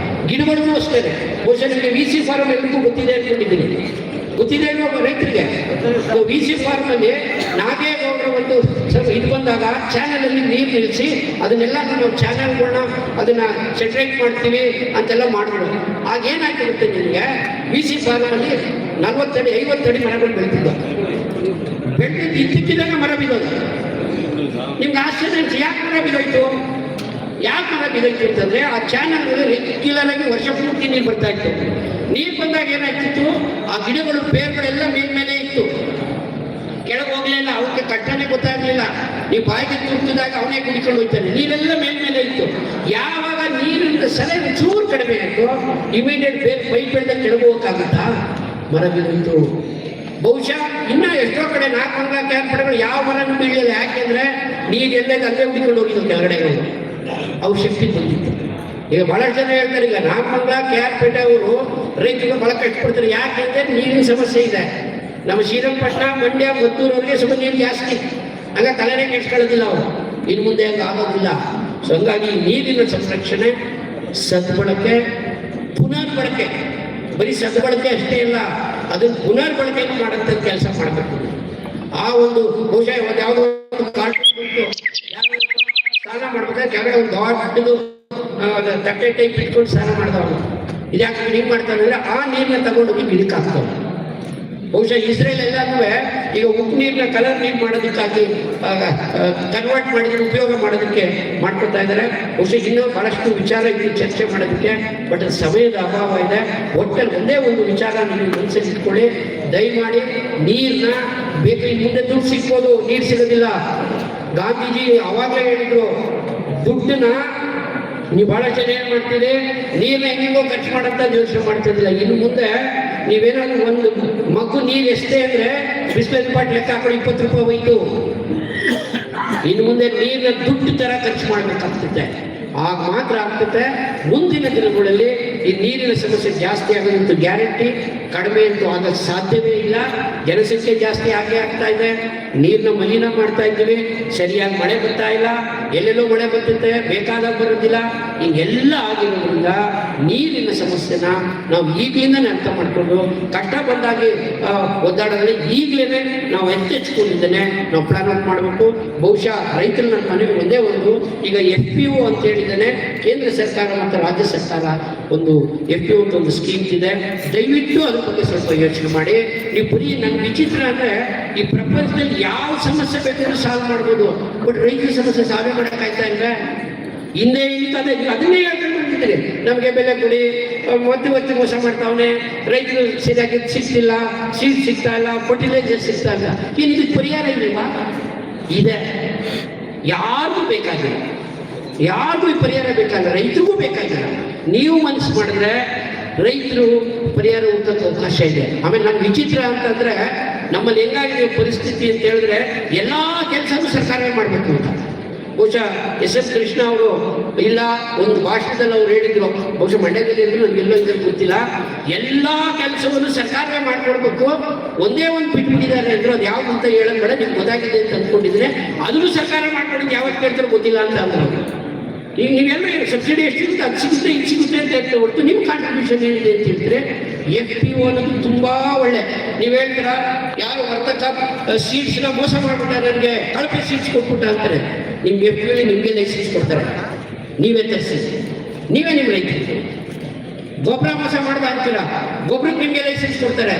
ಗಿಡಗಳಿಗೂ ಅಷ್ಟೇ. ಬಹುಶಃ ನಿಮಗೆ VC ಫಾರ್ಮ್ ಎಲ್ರಿಗೂ ಗೊತ್ತಿದೆ ಅಂದ್ಕೊಂಡಿದ್ದೀನಿ. ಗೊತ್ತಿದೆ ಇಲ್ವಾ ರೈತರಿಗೆ? VC ಫಾರ್ಮಲ್ಲಿ ನಾಗೇಗೌಡರ ಒಂದು ಸ್ವಲ್ಪ ಇದು ಬಂದಾಗ ಚಾನಲಲ್ಲಿ ನೀರು ನಿಲ್ಲಿಸಿ ಅದನ್ನೆಲ್ಲ ನಾವು ಚಾನಲ್ಗಳನ್ನ ಅದನ್ನ ಸೆಟ್ರೇಟ್ ಮಾಡ್ತೀವಿ ಅಂತೆಲ್ಲ ಮಾಡಿದ್ರು. ಆಗ ಏನಾಗಿರುತ್ತೆ ನಿಮಗೆ BC ಫಾರ್ಮಲ್ಲಿ 40 ಅಡಿ 50 ಅಡಿ ಮರಗಳು ಬೆಳೀತಿದ್ದ, ಬೆಳೆದಿದ್ದು ಇದ್ದಕ್ಕಿದ್ದಾಗ ಮರ ಬಿದ್ದೋದು. ನಿಮ್ಗೆ ಆಶ್ಚರ್ಯ ಯಾಕೆ ಮರ ಬಿದ್ದೋಯ್ತು? ಯಾಕೆ ಮರ ಬಿದ್ದೋಯ್ತು ಅಂತಂದ್ರೆ ಆ ಚಾನಲ್ ರೆಗ್ಯುಲರ್ ಆಗಿ ವರ್ಷ ಪೂರ್ತಿ ನೀರು ಬರ್ತಾ ಇತ್ತು. ನೀರು ಬಂದಾಗ ಏನಾಗ್ತಿತ್ತು, ಆ ಗಿಡಗಳು ಬೇರುಗಳೆಲ್ಲ ಮೇಲ್ಮೇಲೆ ಇತ್ತು, ಕೆಳಗೆ ಹೋಗ್ಲಿಲ್ಲ. ಅವಕ್ಕೆ ಕಟ್ಟನೆ ಗೊತ್ತಾಗ್ಲಿಲ್ಲ. ನೀವು ಬಾಯಿಗೆ ತುರ್ತಿದಾಗ ಅವನೇ ಕುಡಿಕೊಂಡು ಹೋಗ್ತಾನೆ. ನೀರೆಲ್ಲ ಮೇಲ್ಮೇಲೆ ಇತ್ತು. ಯಾವಾಗ ನೀರಿನ ಸಲ ಚೂರು ಕಡಿಮೆ ಆಯ್ತು, ಇಮಿಡಿಯೇಟ್ ಬೇರೆ ಪೈಪ್ ಬೆಳೆದ ಕೆಳಗೆ ಹೋಗಕ್ಕಾಗುತ್ತಾ? ಮರ ಬಿದ್ದು. ಬಹುಶಃ ಇನ್ನ ಎಷ್ಟೋ ಕಡೆ 4 ಅಂಗ ಕ್ಯಾನ್ಪಡೆಗಳು ಯಾವ ಮರನೂ ಬೀಳಲಿಲ್ಲ. ಯಾಕೆಂದ್ರೆ ನೀರು ಎಲ್ಲೇ ಅಲ್ಲೇ ಹುಡಿಕೊಂಡು ಹೋಗಿದ್ದು ಕೆಳಗಡೆ ಅವು ಶಕ್ತಿ ಬಂದಿತ್ತು. ಈಗ ಬಹಳಷ್ಟು ಜನ ಹೇಳ್ತಾರೆ, ಈಗ ನಾಗಮಂಗಲ KR ಪೇಟೆ ಅವರು ರೈತರಿಗೆ ಬಹಳ ಕಷ್ಟಪಡ್ತಾರೆ. ಯಾಕೆಂದ್ರೆ ನೀರಿನ ಸಮಸ್ಯೆ ಇದೆ. ನಮ್ಮ ಶ್ರೀರಂಗಪಟ್ಟಣ, ಮಂಡ್ಯ, ಮದ್ದೂರವರಿಗೆ ಸ್ವಲ್ಪ ನೀರು ಜಾಸ್ತಿ, ಆಗ ತಲೆನೇ ಕೆಡ್ಸ್ಕೊಳ್ಳೋದಿಲ್ಲ ಅವರು. ಇನ್ನು ಮುಂದೆ ಹಂಗೆ ಆಗೋದಿಲ್ಲ. ಸೊ ಹಂಗಾಗಿ ನೀರಿನ ಸಂರಕ್ಷಣೆ, ಸದ್ಬಳಕೆ, ಪುನರ್ಬಳಕೆ, ಬರೀ ಸದ್ಬಳಕೆ ಅಷ್ಟೇ ಇಲ್ಲ, ಅದನ್ನು ಪುನರ್ಬಳಕೆಯನ್ನು ಮಾಡೋಂಥ ಕೆಲಸ ಮಾಡಬೇಕು. ಆ ಒಂದು ಬಹುಶಃ ಯಾವುದೋ ಒಂದು ಸ್ನಾನ ಮಾಡ್ಬೇಕಾದ್ರೆ ಕೆಳಗಡೆ ಒಂದು ದೊಡ್ಡದು ತಟ್ಟೆ ಟೈಪ್ ಇಟ್ಕೊಂಡು ಸ್ನಾನ ಮಾಡಿದವನು. ಇದ್ಯಾಕೆ ಹಿಂಗೆ ಮಾಡ್ತಾನೆ ಅಂದರೆ ಆ ನೀರನ್ನ ತಗೊಂಡೋಗಿ ಗಿಡಕ್ಕೆ ಹಾಕ್ತಾವೆ. ಬಹುಶಃ ಇಸ್ರೇಲ್ ಎಲ್ಲಾನು ಈಗ ಉಪ್ಪು ನೀರನ್ನ ಕಲರ್ ನೀರು ಮಾಡೋದಕ್ಕಾಗಿ ಕನ್ವರ್ಟ್ ಮಾಡಿದ್ರೆ ಉಪಯೋಗ ಮಾಡೋದಕ್ಕೆ ಮಾಡ್ಕೊತಾ ಇದ್ದಾರೆ. ಬಹುಶಃ ಇನ್ನೂ ಬಹಳಷ್ಟು ವಿಚಾರ ಇದೆ ಚರ್ಚೆ ಮಾಡೋದಕ್ಕೆ, ಬಟ್ ಸಮಯದ ಅಭಾವ ಇದೆ. ಒಟ್ಟಲ್ಲಿ ಒಂದೇ ಒಂದು ವಿಚಾರ ನೀವು ಮನಸ್ಸಲ್ಲಿ ಇಟ್ಕೊಳ್ಳಿ, ದಯಮಾಡಿ ನೀರನ್ನ ಬೇಕು. ಇನ್ನು ಮುಂದೆ ದುಡ್ಡು ಸಿಗ್ಬೋದು, ನೀರು ಸಿಗೋದಿಲ್ಲ. ಗಾಂಧೀಜಿ ಅವಾಗಲೇ ಹೇಳಿದ್ರು, ದುಡ್ಡನ್ನ ನೀವು ಬಹಳ ಜನ ಏನ್ ಮಾಡ್ತೀರಿ, ನೀರನ್ನ ಹೆಂಗೋ ಖರ್ಚು ಮಾಡಂತ ಯೋಚನೆ ಮಾಡ್ತಿರ್ಲಿಲ್ಲ. ಇನ್ನು ಮುಂದೆ ನೀವೇನಾದ್ರು ಒಂದು ಮಗು ನೀರು ಎಷ್ಟೇ ಅಂದ್ರೆ ಬಿಸ್ಲೆಟ್ ಬಾಟ್ ಲೆಕ್ಕ ಹಾಕೊಂಡು 20 ರೂಪಾಯಿ ಹೋಯ್ತು. ಇನ್ನು ಮುಂದೆ ನೀರನ್ನ ದುಡ್ಡು ತರ ಖರ್ಚು ಮಾಡ್ಬೇಕಾಗ್ತದೆ. ಆಗ ಮಾತ್ರ ಆಗ್ತದೆ. ಮುಂದಿನ ದಿನಗಳಲ್ಲಿ ಈ ನೀರಿನ ಸಮಸ್ಯೆ ಜಾಸ್ತಿ ಆಗೋದಂತೂ ಗ್ಯಾರಂಟಿ, ಕಡಿಮೆ ಅಂತೂ ಆಗಕ್ಕೆ ಸಾಧ್ಯವೇ ಇಲ್ಲ. ಜನಸಂಖ್ಯೆ ಜಾಸ್ತಿ ಆಗೇ ಆಗ್ತಾ ಇದೆ, ನೀರನ್ನ ಮಲಿನ ಮಾಡ್ತಾ ಇದ್ದೀವಿ, ಸರಿಯಾಗಿ ಮಳೆ ಬರ್ತಾ ಇಲ್ಲ, ಎಲ್ಲೆಲ್ಲೋ ಮಳೆ ಬರ್ತೈತೆ, ಬೇಕಾದಾಗ ಬರೋದಿಲ್ಲ. ಹಿಂಗೆಲ್ಲ ಆಗಿರೋದ್ರಿಂದ ನೀರಿನ ಸಮಸ್ಯೆನ ನಾವು ಈಗಲಿಂದನೇ ಅರ್ಥ ಮಾಡಿಕೊಂಡು ಕಷ್ಟ ಬಂದಾಗಿ ಒದ್ದಾಡೋದ್ರೆ ಈಗಲೇ ನಾವು ಎಚ್ಚೆಚ್ಕೊಂಡಿದ್ದೇನೆ ನಾವು ಪ್ಲಾನ್ ಔಟ್ ಮಾಡಬೇಕು. ಬಹುಶಃ ರೈತರು ನನ್ನ ಮನೆಗೆ ಒಂದೇ ಒಂದು, ಈಗ FPO ಅಂತ ಹೇಳಿದ್ದೇನೆ, ಕೇಂದ್ರ ಸರ್ಕಾರ ಮತ್ತು ರಾಜ್ಯ ಸರ್ಕಾರ ಒಂದು FPO ಅಂತ ಒಂದು ಸ್ಕೀಮ್ ಇದೆ. ದಯವಿಟ್ಟು ಅದ್ರ ಬಗ್ಗೆ ಸ್ವಲ್ಪ ಯೋಚನೆ ಮಾಡಿ. ನೀವು ಬರೀ ನನ್ನ ವಿಚಿತ್ರ ಅಂದ್ರೆ ಈ ಪ್ರಪಂಚದಲ್ಲಿ ಯಾವ ಸಮಸ್ಯೆ ಬೇಕಾದ್ರೂ ಸಾಲ್ವ್ ಮಾಡ್ಬೋದು, ಬಟ್ ರೈತರ ಸಮಸ್ಯೆ ಸಾಲ್ವ್ ಮಾಡೋಕ್ಕಾಯ್ತಾ ಇಲ್ಲ. ಹಿಂದೆ ಇರ್ತದೆ, ಅದನ್ನೇ ಹೇಳ್ಕೊಂಡು ಬಂದಿದ್ದೀರಿ, ನಮಗೆ ಬೆಲೆ ಕೊಡಿ, ಮಧ್ಯವರ್ತಿ ಮೋಸ ಮಾಡ್ತಾವನೆ, ರೈತರು ಸರಿಯಾಗಿ ಸಿಗ್ತಿಲ್ಲ, ಸೀಡ್ ಸಿಗ್ತಾ ಇಲ್ಲ, ಫರ್ಟಿಲೈಸರ್ ಸಿಗ್ತಾ ಇಲ್ಲ. ಏನು ಇದಕ್ಕೆ ಪರಿಹಾರ ಇಲ್ವಾ? ಇದೆ. ಯಾರಿಗೂ ಬೇಕಾಗಿಲ್ಲ, ಯಾರಿಗೂ ಈ ಪರಿಹಾರ ಬೇಕಾಗಿಲ್ಲ, ರೈತರಿಗೂ ಬೇಕಾಗಿಲ್ಲ. ನೀವು ಮನಸ್ಸು ಮಾಡಿದ್ರೆ ರೈತರು ಪರಿಹಾರ ಹುಡುಕಕ್ಕೆ ಅವಕಾಶ ಇದೆ. ಆಮೇಲೆ ನಮ್ಮ ವಿಚಿತ್ರ ಅಂತಂದ್ರೆ ನಮ್ಮಲ್ಲಿ ಹೆಂಗಾಗಿದೆ ಪರಿಸ್ಥಿತಿ ಅಂತ ಹೇಳಿದ್ರೆ ಎಲ್ಲಾ ಕೆಲಸನೂ ಸರ್ಕಾರವೇ ಮಾಡಬೇಕು ಅಂತ. ಬಹುಶಃ SS ಕೃಷ್ಣ ಅವರು ಇಲ್ಲ ಒಂದು ಭಾಷಣದಲ್ಲಿ ಅವ್ರು ಹೇಳಿದ್ರು, ಬಹುಶಃ ಮಂಡ್ಯದಲ್ಲಿ ಇದ್ರು, ನನಗೆಲ್ಲೋ ಇದ್ರೆ ಗೊತ್ತಿಲ್ಲ, ಎಲ್ಲಾ ಕೆಲಸವನ್ನು ಸರ್ಕಾರವೇ ಮಾಡ್ಕೊಡ್ಬೇಕು, ಒಂದೇ ಒಂದು ಬಿಟ್ಬಿಟ್ಟಿದ್ದಾರೆ ಅಂದ್ರು. ಅದು ಯಾವ್ದು ಅಂತ ಹೇಳೋದ್ ಬೇಡ, ನಿಮ್ಗೆ ಗೊತ್ತಾಗಿದೆ ಅಂತ ಅಂದ್ಕೊಂಡಿದ್ರೆ ಅದನ್ನು ಸರ್ಕಾರ ಮಾಡ್ಕೊಡೋದು ಯಾವತ್ತು ಕೇಳ್ತಾರೆ ಗೊತ್ತಿಲ್ಲ ಅಂತ ಅಂದ್ರು. ಈಗ ನೀವೆಲ್ಲ ಸಬ್ಸಿಡಿ ಎಷ್ಟು ಸಿಗುತ್ತೆ, ಅದು ಸಿಗುತ್ತೆ, ಇದು ಸಿಗುತ್ತೆ ಅಂತ ಹೇಳ್ತಾ ಹೊರತು ನಿಮ್ಮ ಕಾಂಟ್ರಿಬ್ಯೂಷನ್ ಏನಿದೆ ಅಂತ ಹೇಳಿದ್ರೆ FPO ಅನ್ನೋದು ತುಂಬಾ ಒಳ್ಳೆ. ನೀವು ಹೇಳ್ತೀರಾ ಯಾರು ವರ್ತಕ ಸೀಡ್ಸ್ನ ಮೋಸ ಮಾಡ್ಬಿಟ್ಟಾರೆ, ನನಗೆ ಕಳಪೆ ಸೀಡ್ಸ್ ಕೊಟ್ಬಿಟ್ಟ ಅಂತಾರೆ. ನಿಮ್ಗೆ FPO ನಿಮಗೆ ಲೈಸೆನ್ಸ್ ಕೊಡ್ತಾರೆ, ನೀವೇ ತರಿಸಿ, ನೀವೇ ನಿಮ್ಮ ರೈತರಿಗೆ. ಗೊಬ್ಬರ ಮೋಸ ಮಾಡ್ದ ಅಂತೀರಾ, ಗೊಬ್ಬರಕ್ಕೆ ನಿಮಗೆ ಲೈಸೆನ್ಸ್ ಕೊಡ್ತಾರೆ,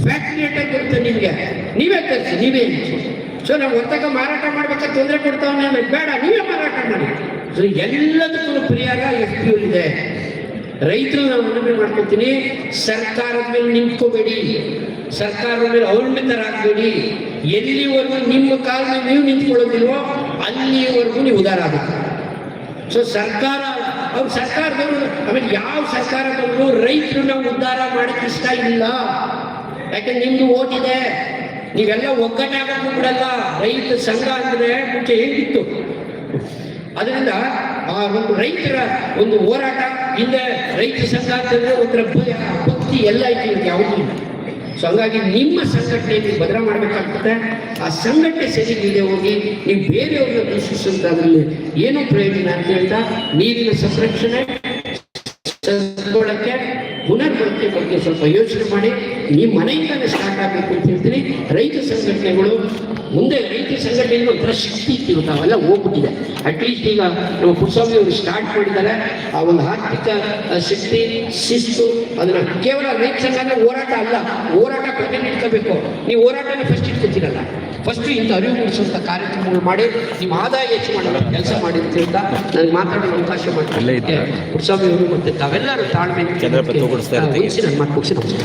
ಫ್ಯಾಕ್ಟ್ರಿ ರೇಟಾಗಿ ಬರುತ್ತೆ ನಿಮಗೆ, ನೀವೇ ತರಿಸಿ, ನೀವೇ. ಸೊ ನಾವು ವರ್ತಕ ಮಾರಾಟ ಮಾಡ್ಬೇಕಾದ್ರೆ ತೊಂದರೆ ಕೊಡ್ತಾವನ್ನ ಬೇಡ, ನೀವೇ ಮಾರಾಟ ಮಾಡಿ. ಸೊ ಎಲ್ಲದಕ್ಕೂ ಪರಿಹಾರ FPO ಇದೆ. ರೈತರು ನಾವು ಮನವಿ ಮಾಡ್ಕೊತೀನಿ, ಸರ್ಕಾರದ ಮೇಲೆ ನಿಂತ್ಕೋಬೇಡಿ, ಸರ್ಕಾರದ ಮೇಲೆ ಅವಲಂಬಿತರಾಗಬೇಡಿ. ಎಲ್ಲಿವರೆಗೂ ನಿಮ್ಮ ಕಾರಣ ನೀವು ನಿಂತ್ಕೊಳ್ಳೋದಿಲ್ವೋ ಅಲ್ಲಿವರೆಗೂ ನೀವು ಉದಾರ ಆಗಬೇಕು. ಸೊ ಸರ್ಕಾರ ಅವ್ರು ಸರ್ಕಾರದವರು, ಆಮೇಲೆ ಯಾವ ಸರ್ಕಾರ ಬಂದ್ರು ರೈತರನ್ನ ಉದ್ಧಾರ ಮಾಡಕ್ಕೆ ಇಷ್ಟ ಇಲ್ಲ. ಯಾಕಂದ್ರೆ ನಿಮ್ದು ಓಟ್ ಇದೆ, ನೀವೆಲ್ಲ ಒಗ್ಗಟ್ಟಾಗಕ್ಕೂ ಬಿಡಲ್ಲ. ರೈತ ಸಂಘ ಅಂದ್ರೆ ಮುಂಚೆ ಹೇಗಿತ್ತು, ಅದರಿಂದ ಆ ಒಂದು ರೈತರ ಒಂದು ಹೋರಾಟ ಹಿಂದೆ ರೈತ ಸಂಘ ಅಂತಂದ್ರೆ ಒಂಥರ ಭಕ್ತಿ ಎಲ್ಲ ಐತಿ, ಯಾವುದೂ ಇಲ್ಲ. ಸೊ ಹಂಗಾಗಿ ನಿಮ್ಮ ಸಂಘಟನೆ ನೀವು ಬದಲ ಮಾಡಬೇಕಾಗ್ತದೆ. ಆ ಸಂಘಟನೆ ಸರಿಗಿದೆ ಹೋಗಿ ನೀವು ಬೇರೆಯವ್ರನ್ನ ದೂಷಿಸೋದ್ರಲ್ಲಿ ಏನೂ ಪ್ರಯೋಜನ ಅಂತ ಹೇಳ್ತಾ, ನೀರಿನ ಸಂರಕ್ಷಣೆ, ಸದ್ಬಳಕೆ, ಪುನರ್ಬಳಕೆ ಬಗ್ಗೆ ಸ್ವಲ್ಪ ಯೋಚನೆ ಮಾಡಿ. ನಿಮ್ಮ ಮನೆಯಿಂದಲೇ ಸ್ಟಾರ್ಟ್ ಆಗಬೇಕು ಅಂತ ಹೇಳ್ತೀನಿ. ರೈತ ಸಂಘಟನೆಗಳು ಮುಂದೆ ರೈತ ಸಂಘಟನೆಗೆ ಒಂಥರ ಶಕ್ತಿ ಇತ್ತು, ಇವತ್ತು ಅವೆಲ್ಲ ಹೋಗ್ಬಿಟ್ಟಿದೆ. ಅಟ್ಲೀಸ್ಟ್ ಈಗ ನಮ್ಮ ಪುರಸ್ವಾಮಿ ಅವರು ಸ್ಟಾರ್ಟ್ ಮಾಡಿದ್ದಾರೆ. ಆ ಒಂದು ಆರ್ಥಿಕ ಶಕ್ತಿ, ಶಿಸ್ತು, ಅದನ್ನ ಕೇವಲ ರೈತ ಸಂಘ ಅಂದ್ರೆ ಹೋರಾಟ ಅಲ್ಲ, ಹೋರಾಟ ಪ್ರತಿನಿಧಿಸಬೇಕು. ನೀವು ಹೋರಾಟನ ಫಸ್ಟ್ ಇಟ್ಕೊತೀರಲ್ಲ, ಫಸ್ಟ್ ಇಂಥ ಅರಿವು ಮೂಡಿಸುವಂಥ ಕಾರ್ಯಕ್ರಮಗಳು ಮಾಡಿ ನಿಮ್ಮ ಆದಾಯ ಹೆಚ್ಚು ಮಾಡೋ ಕೆಲಸ ಮಾಡಿ ಅಂತ ನನಗೆ ಮಾತಾಡಲು ಅವಕಾಶ ಮಾಡ್ತಾರೆ ಪುರಸ್ವಾಮಿ ಅವರು ಮತ್ತೆ ತಾವೆಲ್ಲರೂ ತಾಳ್ಮೆ ನನ್ನ ಮಾತು ಮುಗಿಸಿ ನಮಸ್ಕಾರ.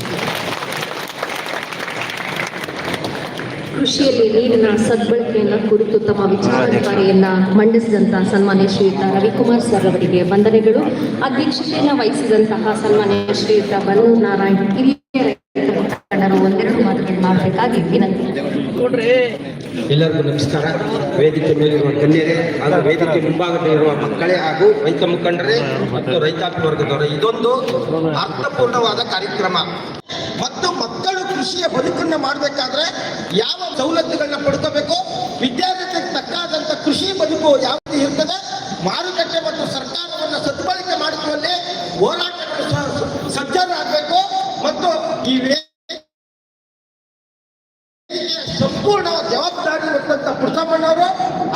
ಕೃಷಿಯಲ್ಲಿ ನೀರಿನ ಸದ್ಬಳಕೆಯನ್ನ ಕುರಿತು ತಮ್ಮ ವಿಚಾರಧಾರೆಯನ್ನ ಮಂಡಿಸಿದಂತಹ ಸನ್ಮಾನ್ಯ ಶ್ರೀಯುತ ರವಿಕುಮಾರ್ ಸರ್ ಅವರಿಗೆ ವಂದನೆಗಳು. ಅಧ್ಯಕ್ಷತೆಯನ್ನು ವಹಿಸಿದಂತಹ ಸನ್ಮಾನ್ಯ ಶ್ರೀಯುತ ಬನ್ನೂರು ನಾರಾಯಣ್ ಹಿರಿಯ ರೈತ ಮುಖಂಡರು ಒಂದೆರಡು ಮಾತುಗಳನ್ನು ಮಾಡಬೇಕಾಗಿ ವಿನಂತಿ. ಎಲ್ಲರಿಗೂ ನಮಸ್ಕಾರ. ವೇದಿಕೆ ಮೇಲಿರುವ ಗಣ್ಯರೇ ಹಾಗೂ ವೇದಿಕೆ ಮುಂಭಾಗದಲ್ಲಿರುವ ಮಕ್ಕಳೇ ಹಾಗೂ ರೈತ ಮುಖಂಡರೇ ಮತ್ತು ರೈತಾಪಿ ವರ್ಗದವರೇ, ಇದೊಂದು ಅರ್ಥಪೂರ್ಣವಾದ ಕಾರ್ಯಕ್ರಮ. ಮತ್ತು ಮಕ್ಕಳು ಕೃಷಿಯ ಬದುಕನ್ನು ಮಾಡಬೇಕಾದ್ರೆ ಯಾವ ಸವಲತ್ತುಗಳನ್ನ ಪಡ್ಕೋಬೇಕು, ವಿದ್ಯಾರ್ಥಿಗಳಿಗೆ ತಕ್ಕಾದಂಥ ಕೃಷಿ ಬದುಕು ಯಾವುದು ಇರ್ತದೆ, ಮಾರುಕಟ್ಟೆ ಮತ್ತು ಸರ್ಕಾರವನ್ನು ಸದ್ಬಳಕೆ ಮಾಡಿಕೊಳ್ಳಿ ಹೋರಾಟಕ್ಕೆ ಸಜ್ಜರಾಗಬೇಕು. ಮತ್ತು ಈ ಸಂಪೂರ್ಣ ಜವಾಬ್ದಾರಿ ಹೊತ್ತಂತ ಪುರಸಭೆಯವರು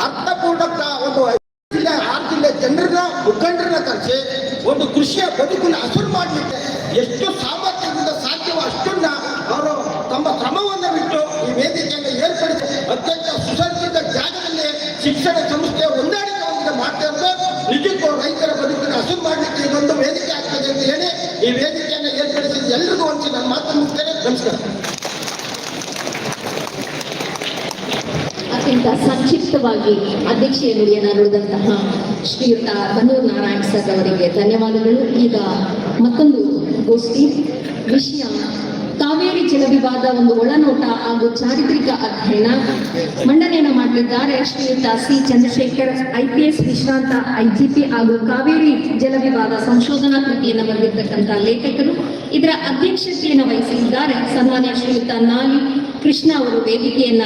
ಅರ್ಥಪೂರ್ಣ ಒಂದು 6 ಜಿಲ್ಲೆ ಜನರನ್ನ ಮುಖಂಡರನ್ನ ಕರೆಸಿ ಒಂದು ಕೃಷಿಯ ಬದುಕನ್ನು ಹಸಿರು ಮಾಡಲಿಕ್ಕೆ ಎಷ್ಟು ಸಾಮರ್ಥ್ಯದಿಂದ ಸಾಧ್ಯವೋ ಅಷ್ಟನ್ನ ಅವರು ತಮ್ಮ ಶ್ರಮವನ್ನು ಬಿಟ್ಟು ಈ ವೇದಿಕೆಯನ್ನು ಏರ್ಪಡಿಸಿ ಅತ್ಯಂತ ಸುಸಜ್ಜಿತ ಜಾಗದಲ್ಲಿ ಶಿಕ್ಷಣ ಸಂಸ್ಥೆಯ ಹೊಂದಾಣಿಕೆ ಮಾಡ್ತಾ ಇರೋದು ನಿಜಕ್ಕೂ ರೈತರ ಬದುಕನ್ನು ಹಸಿರು ಮಾಡಲಿಕ್ಕೆ ಇದೊಂದು ವೇದಿಕೆ ಆಗ್ತದೆ ಅಂತ ಹೇಳಿ ಈ ವೇದಿಕೆಯನ್ನು ಏರ್ಪಡಿಸಿ ಎಲ್ರಿಗೂ ಒಂದು ನನ್ನ ಮಾತು ಮುಗಿಸ್ತೇನೆ. ನಮಸ್ಕಾರ. ಅತ್ಯಂತ ಸಂಕ್ಷಿಪ್ತವಾಗಿ ಅಧ್ಯಕ್ಷೀಯ ನುಡಿಯನ್ನು ನುಡಿದಂತಹ ಶ್ರೀಯುತ ಬನ್ನೂರು ನಾರಾಯಣ್ ಸರ್ ಅವರಿಗೆ ಧನ್ಯವಾದಗಳು. ಈಗ ಮತ್ತೊಂದು ಗೋಷ್ಠಿ ವಿಷಯ ಕಾವೇರಿ ಜಲ ವಿವಾದ, ಒಂದು ಒಳನೋಟ ಹಾಗೂ ಚಾರಿತ್ರಿಕ ಅಧ್ಯಯನ. ಮಂಡನೆಯನ್ನು ಮಾಡಲಿದ್ದಾರೆ ಶ್ರೀಯುತ ಸಿ ಚಂದ್ರಶೇಖರ್, IPS ವಿಶ್ರಾಂತ IGP ಹಾಗೂ ಕಾವೇರಿ ಜಲ ವಿವಾದ ಸಂಶೋಧನಾ ಕೃತಿಯನ್ನು ಬರೆದಿರ್ತಕ್ಕಂಥ ಲೇಖಕರು. ಇದರ ಅಧ್ಯಕ್ಷತೆಯನ್ನು ವಹಿಸಿದ್ದಾರೆ ಸನ್ಮಾನ್ಯ ಶ್ರೀಯುತ ನಾಲಿ ಕೃಷ್ಣ ಅವರು. ವೇದಿಕೆಯನ್ನ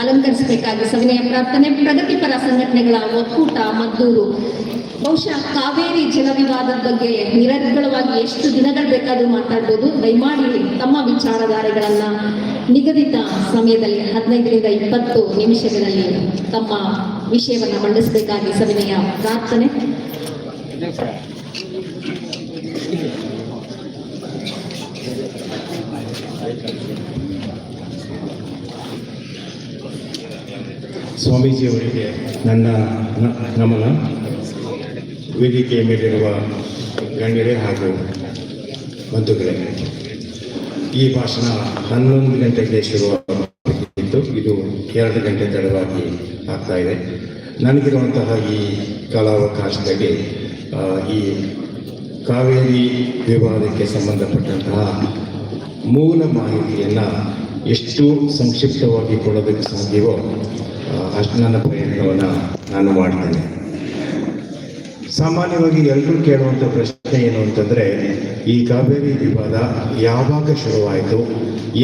ಅಲಂಕರಿಸಬೇಕಾಗಿ ಸವಿನಯ ಪ್ರಾರ್ಥನೆ. ಪ್ರಗತಿಪರ ಸಂಘಟನೆಗಳ ಒಕ್ಕೂಟ ಮದ್ದೂರು. ಬಹುಶಃ ಕಾವೇರಿ ಜಲ ವಿವಾದದ ಬಗ್ಗೆ ನಿರರ್ಗಳವಾಗಿ ಎಷ್ಟು ದಿನಗಳು ಬೇಕಾದರೂ ಮಾತಾಡ್ಬೋದು. ದಯಮಾಡಿ ತಮ್ಮ ವಿಚಾರಧಾರೆಗಳನ್ನ ನಿಗದಿತ ಸಮಯದಲ್ಲಿ 15ರಿಂದ 20 ನಿಮಿಷಗಳಲ್ಲಿ ತಮ್ಮ ವಿಷಯವನ್ನು ಮಂಡಿಸಬೇಕಾಗಿ ಸವಿನಯ ಪ್ರಾರ್ಥನೆ. ಸ್ವಾಮೀಜಿಯವರಿಗೆ ನನ್ನ ನಮನ. ವೇದಿಕೆಯ ಮೇಲಿರುವ ಗಣ್ಯರೇ ಹಾಗೂ ಬಂಧುಗಳೇ, ಈ ಭಾಷಣ 11 ಗಂಟೆಗೆ ಶುರುವಾಗಿತ್ತು. ಇದು 2 ಗಂಟೆ ತಡವಾಗಿ ಆಗ್ತಾ ಇದೆ. ನನಗಿರುವಂತಹ ಈ ಕಾಲಾವಕಾಶದಲ್ಲಿ ಈ ಕಾವೇರಿ ವಿವಾದಕ್ಕೆ ಸಂಬಂಧಪಟ್ಟಂತಹ ಮೂಲ ಮಾಹಿತಿಯನ್ನು ಎಷ್ಟು ಸಂಕ್ಷಿಪ್ತವಾಗಿ ಕೊಡೋದಕ್ಕೆ ಸಾಧ್ಯವೋ ಅಷ್ಟು ನನ್ನ ಪ್ರಯತ್ನವನ್ನು ನಾನು ಮಾಡ್ತೇನೆ. ಸಾಮಾನ್ಯವಾಗಿ ಎಲ್ಲರೂ ಕೇಳುವಂಥ ಪ್ರಶ್ನೆ ಏನು ಅಂತಂದರೆ, ಈ ಕಾವೇರಿ ವಿವಾದ ಯಾವಾಗ ಶುರುವಾಯಿತು,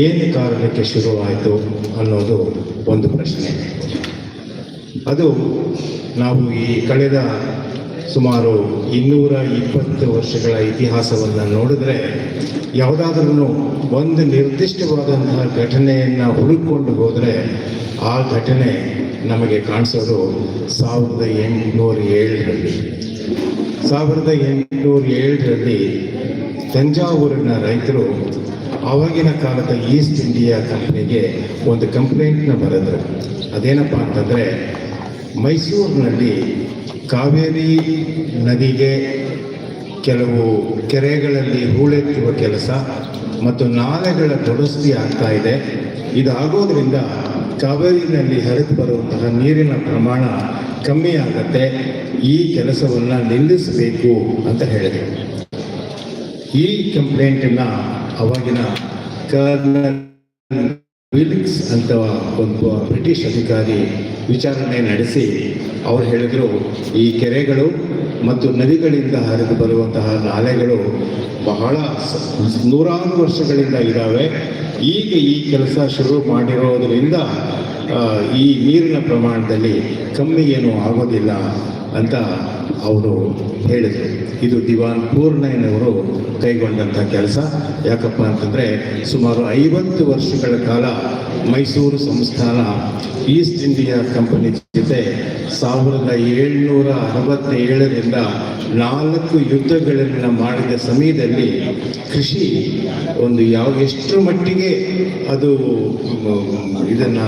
ಏನು ಕಾರಣಕ್ಕೆ ಶುರುವಾಯಿತು ಅನ್ನೋದು ಒಂದು ಪ್ರಶ್ನೆ. ಅದು ನಾವು ಈ ಕಳೆದ ಸುಮಾರು 220 ವರ್ಷಗಳ ಇತಿಹಾಸವನ್ನು ನೋಡಿದ್ರೆ ಯಾವುದಾದ್ರೂ ಒಂದು ನಿರ್ದಿಷ್ಟವಾದಂತಹ ಘಟನೆಯನ್ನು ಹುಡುಕಿಕೊಂಡು ಹೋದರೆ ಆ ಘಟನೆ ನಮಗೆ ಕಾಣಿಸೋದು 1807ರಲ್ಲಿ. 1807ರಲ್ಲಿ ತಂಜಾವೂರಿನ ರೈತರು ಆವಾಗಿನ ಕಾಲದ ಈಸ್ಟ್ ಇಂಡಿಯಾ ಕಂಪ್ನಿಗೆ ಒಂದು ಕಂಪ್ಲೇಂಟ್ನ ಬರೆದರು. ಅದೇನಪ್ಪ ಅಂತಂದರೆ, ಮೈಸೂರಿನಲ್ಲಿ ಕಾವೇರಿ ನದಿಗೆ ಕೆಲವು ಕೆರೆಗಳಲ್ಲಿ ಹೂಳೆತ್ತುವ ಕೆಲಸ ಮತ್ತು ನಾಲೆಗಳ ದುರಸ್ತಿ ಆಗ್ತಾ ಇದೆ. ಇದಾಗೋದ್ರಿಂದ ಕಾವೇರಿನಲ್ಲಿ ಹರಿದು ಬರುವಂತಹ ನೀರಿನ ಪ್ರಮಾಣ ಕಮ್ಮಿ ಆಗುತ್ತೆ, ಈ ಕೆಲಸವನ್ನು ನಿಲ್ಲಿಸಬೇಕು ಅಂತ ಹೇಳಿದರು. ಈ ಕಂಪ್ಲೇಂಟನ್ನು ಅವಾಗಿನ ಕರ್ನಲ್ ವಿಲಿಕ್ಸ್ ಅಂತ ಒಬ್ಬ ಬ್ರಿಟಿಷ್ ಅಧಿಕಾರಿ ವಿಚಾರಣೆ ನಡೆಸಿ ಅವರು ಹೇಳಿದರು, ಈ ಕೆರೆಗಳು ಮತ್ತು ನದಿಗಳಿಂದ ಹರಿದು ಬರುವಂತಹ ನಾಲೆಗಳು ಬಹಳ 100 ವರ್ಷಗಳಿಂದ ಇದ್ದಾವೆ. ಈಗ ಈ ಕೆಲಸ ಶುರು ಮಾಡಿರೋದರಿಂದ ಈ ನೀರಿನ ಪ್ರಮಾಣದಲ್ಲಿ ಕಮ್ಮಿ ಏನೂ ಆಗೋದಿಲ್ಲ ಅಂತ ಅವರು ಹೇಳಿದರು. ಇದು ದಿವಾನ್ ಪೂರ್ಣಯ್ಯನವರು ಕೈಗೊಂಡಂಥ ಕೆಲಸ. ಯಾಕಪ್ಪ ಅಂತಂದರೆ ಸುಮಾರು 50 ವರ್ಷಗಳ ಕಾಲ ಮೈಸೂರು ಸಂಸ್ಥಾನ ಈಸ್ಟ್ ಇಂಡಿಯಾ ಕಂಪನಿ ಜೊತೆ 1767ರಿಂದ 4 ಯುದ್ಧಗಳನ್ನು ಮಾಡಿದ ಸಮಯದಲ್ಲಿ ಕೃಷಿ ಒಂದು ಎಷ್ಟರ ಮಟ್ಟಿಗೆ ಅದು ಇದನ್ನು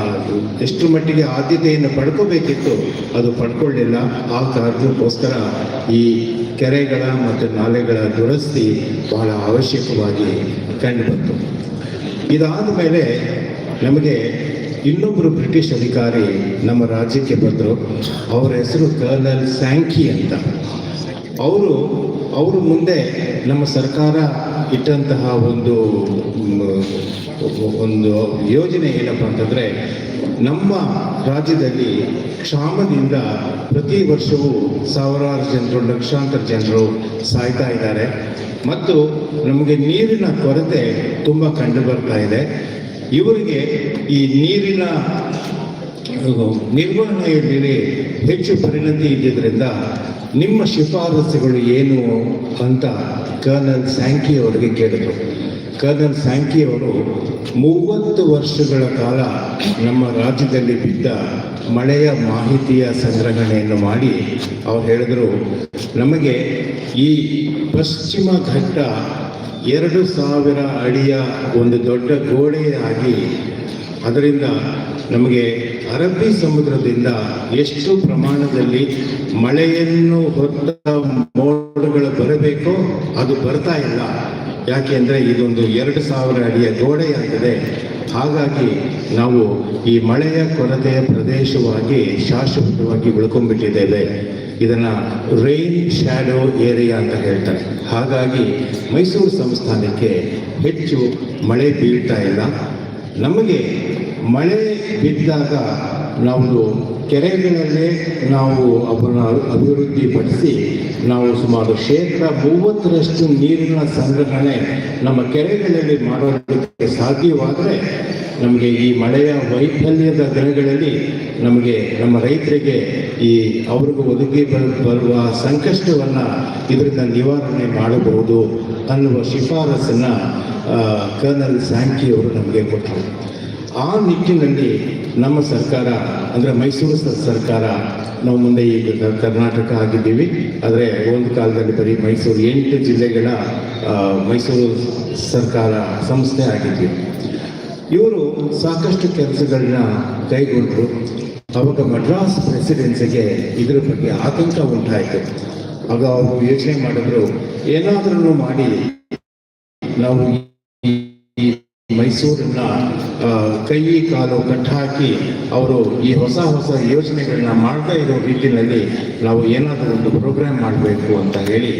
ಎಷ್ಟರ ಮಟ್ಟಿಗೆ ಆದ್ಯತೆಯನ್ನು ಪಡ್ಕೋಬೇಕಿತ್ತು ಅದು ಪಡ್ಕೊಳ್ಳಿಲ್ಲ. ಆ ಕಾರಣಕ್ಕೋಸ್ಕರ ಈ ಕೆರೆಗಳ ಮತ್ತು ನಾಲೆಗಳ ದುರಸ್ತಿ ಬಹಳ ಅವಶ್ಯಕವಾಗಿ ಕಂಡುಬಂತು. ಇದಾದ ಮೇಲೆ ನಮಗೆ ಇನ್ನೊಬ್ಬರು ಬ್ರಿಟಿಷ್ ಅಧಿಕಾರಿ ನಮ್ಮ ರಾಜ್ಯಕ್ಕೆ ಬಂದರು. ಅವರ ಹೆಸರು ಕರ್ನಲ್ ಸ್ಯಾಂಕಿ ಅಂತ. ಅವರು ಮುಂದೆ ನಮ್ಮ ಸರ್ಕಾರ ಇಟ್ಟಂತಹ ಒಂದು ಯೋಜನೆ ಏನಪ್ಪ ಅಂತಂದರೆ, ನಮ್ಮ ರಾಜ್ಯದಲ್ಲಿ ಕ್ಷಾಮದಿಂದ ಪ್ರತಿ ವರ್ಷವೂ ಸಾವಿರಾರು ಜನರು, ಲಕ್ಷಾಂತರ ಜನರು ಸಾಯ್ತಾ ಇದ್ದಾರೆ ಮತ್ತು ನಮಗೆ ನೀರಿನ ಕೊರತೆ ತುಂಬ ಕಂಡು ಬರ್ತಾ ಇದೆ. ಇವರಿಗೆ ಈ ನೀರಿನ ನಿರ್ವಹಣೆಯಲ್ಲಿ ಹೆಚ್ಚು ಪರಿಣತಿ ಇದ್ದಿದ್ದರಿಂದ ನಿಮ್ಮ ಶಿಫಾರಸುಗಳು ಏನು ಅಂತ ಕರ್ನಲ್ ಸ್ಯಾಂಕಿ ಅವರಿಗೆ ಕೇಳಿದರು. ಕರ್ನಲ್ ಸ್ಯಾಂಕಿ ಅವರು 30 ವರ್ಷಗಳ ಕಾಲ ನಮ್ಮ ರಾಜ್ಯದಲ್ಲಿ ಬಿದ್ದ ಮಳೆಯ ಮಾಹಿತಿಯ ಸಂಗ್ರಹಣೆಯನ್ನು ಮಾಡಿ ಅವ್ರು ಹೇಳಿದರು, ನಮಗೆ ಈ ಪಶ್ಚಿಮ ಘಟ್ಟ 2000 ಅಡಿಯ ಒಂದು ದೊಡ್ಡ ಗೋಡೆಯಾಗಿ ಅದರಿಂದ ನಮಗೆ ಅರಬ್ಬಿ ಸಮುದ್ರದಿಂದ ಎಷ್ಟು ಪ್ರಮಾಣದಲ್ಲಿ ಮಳೆಯನ್ನು ಹೊತ್ತ ಮೋಡಗಳು ಬರಬೇಕೋ ಅದು ಬರ್ತಾ ಇಲ್ಲ. ಯಾಕೆಂದರೆ ಇದೊಂದು 2000 ಅಡಿಯ ಗೋಡೆಯಾಗಿದೆ. ಹಾಗಾಗಿ ನಾವು ಈ ಮಳೆಯ ಕೊರತೆಯ ಪ್ರದೇಶವಾಗಿ ಶಾಶ್ವತವಾಗಿ ಉಳ್ಕೊಂಡ್ಬಿಟ್ಟಿದ್ದೇವೆ. ಇದನ್ನು ರೈನ್ ಶ್ಯಾಡೋ ಏರಿಯಾ ಅಂತ ಹೇಳ್ತಾರೆ. ಹಾಗಾಗಿ ಮೈಸೂರು ಸಂಸ್ಥಾನಕ್ಕೆ ಹೆಚ್ಚು ಮಳೆ ಬೀಳ್ತಾ ಇಲ್ಲ. ನಮಗೆ ಮಳೆ ಬಿದ್ದಾಗ ನಾವು ಕೆರೆಗಳಲ್ಲೇ ನಾವು ಅದನ್ನು ಅಭಿವೃದ್ಧಿಪಡಿಸಿ ನಾವು ಸುಮಾರು 30% ನೀರಿನ ಸಂಗ್ರಹಣೆ ನಮ್ಮ ಕೆರೆಗಳಲ್ಲಿ ಮಾಡೋದಕ್ಕೆ ಸಾಧ್ಯವಾದರೆ ನಮಗೆ ಈ ಮಳೆಯ ವೈಫಲ್ಯದ ದಿನಗಳಲ್ಲಿ ನಮಗೆ ನಮ್ಮ ರೈತರಿಗೆ ಅವ್ರಿಗೂ ಒದಗಿ ಬರುವ ಸಂಕಷ್ಟವನ್ನು ಇದರಿಂದ ನಿವಾರಣೆ ಮಾಡಬಹುದು ಅನ್ನುವ ಶಿಫಾರಸನ್ನು ಕರ್ನಲ್ ಸ್ಯಾಂಕಿ ಅವರು ನಮಗೆ ಕೊಟ್ಟರು. ಆ ನಿಟ್ಟಿನಲ್ಲಿ ನಮ್ಮ ಸರ್ಕಾರ ಅಂದರೆ ಮೈಸೂರು ಸರ್ಕಾರ, ನಾವು ಮುಂದೆ ಈಗ ಕರ್ನಾಟಕ ಆಗಿದ್ದೀವಿ, ಆದರೆ ಒಂದು ಕಾಲದಲ್ಲಿ ಬರೀ ಮೈಸೂರು 8 ಜಿಲ್ಲೆಗಳ ಮೈಸೂರು ಸರ್ಕಾರ ಸಂಸ್ಥೆ ಆಗಿದ್ವಿ. ಇವರು ಸಾಕಷ್ಟು ಕೆಲಸಗಳನ್ನ ಕೈಗೊಂಡರು. ಅವಾಗ ಮಡ್ರಾಸ್ ಪ್ರೆಸಿಡೆನ್ಸಿಗೆ ಇದರ ಬಗ್ಗೆ ಆತಂಕ ಉಂಟಾಯಿತು. ಆಗ ಅವರು ಯೋಚನೆ ಮಾಡಿದ್ರು, ಏನಾದರೂ ಮಾಡಿ ನಾವು ಈ ಮೈಸೂರನ್ನ ಕೈ ಕಾಲು ಕಟ್ಟಾಕಿ ಅವರು ಈ ಹೊಸ ಯೋಜನೆಗಳನ್ನ ಮಾಡ್ತಾ ಇರೋ ರೀತಿಯಲ್ಲಿ ನಾವು ಏನಾದರೂ ಒಂದು ಪ್ರೋಗ್ರಾಮ್ ಮಾಡಬೇಕು ಅಂತ ಹೇಳಿ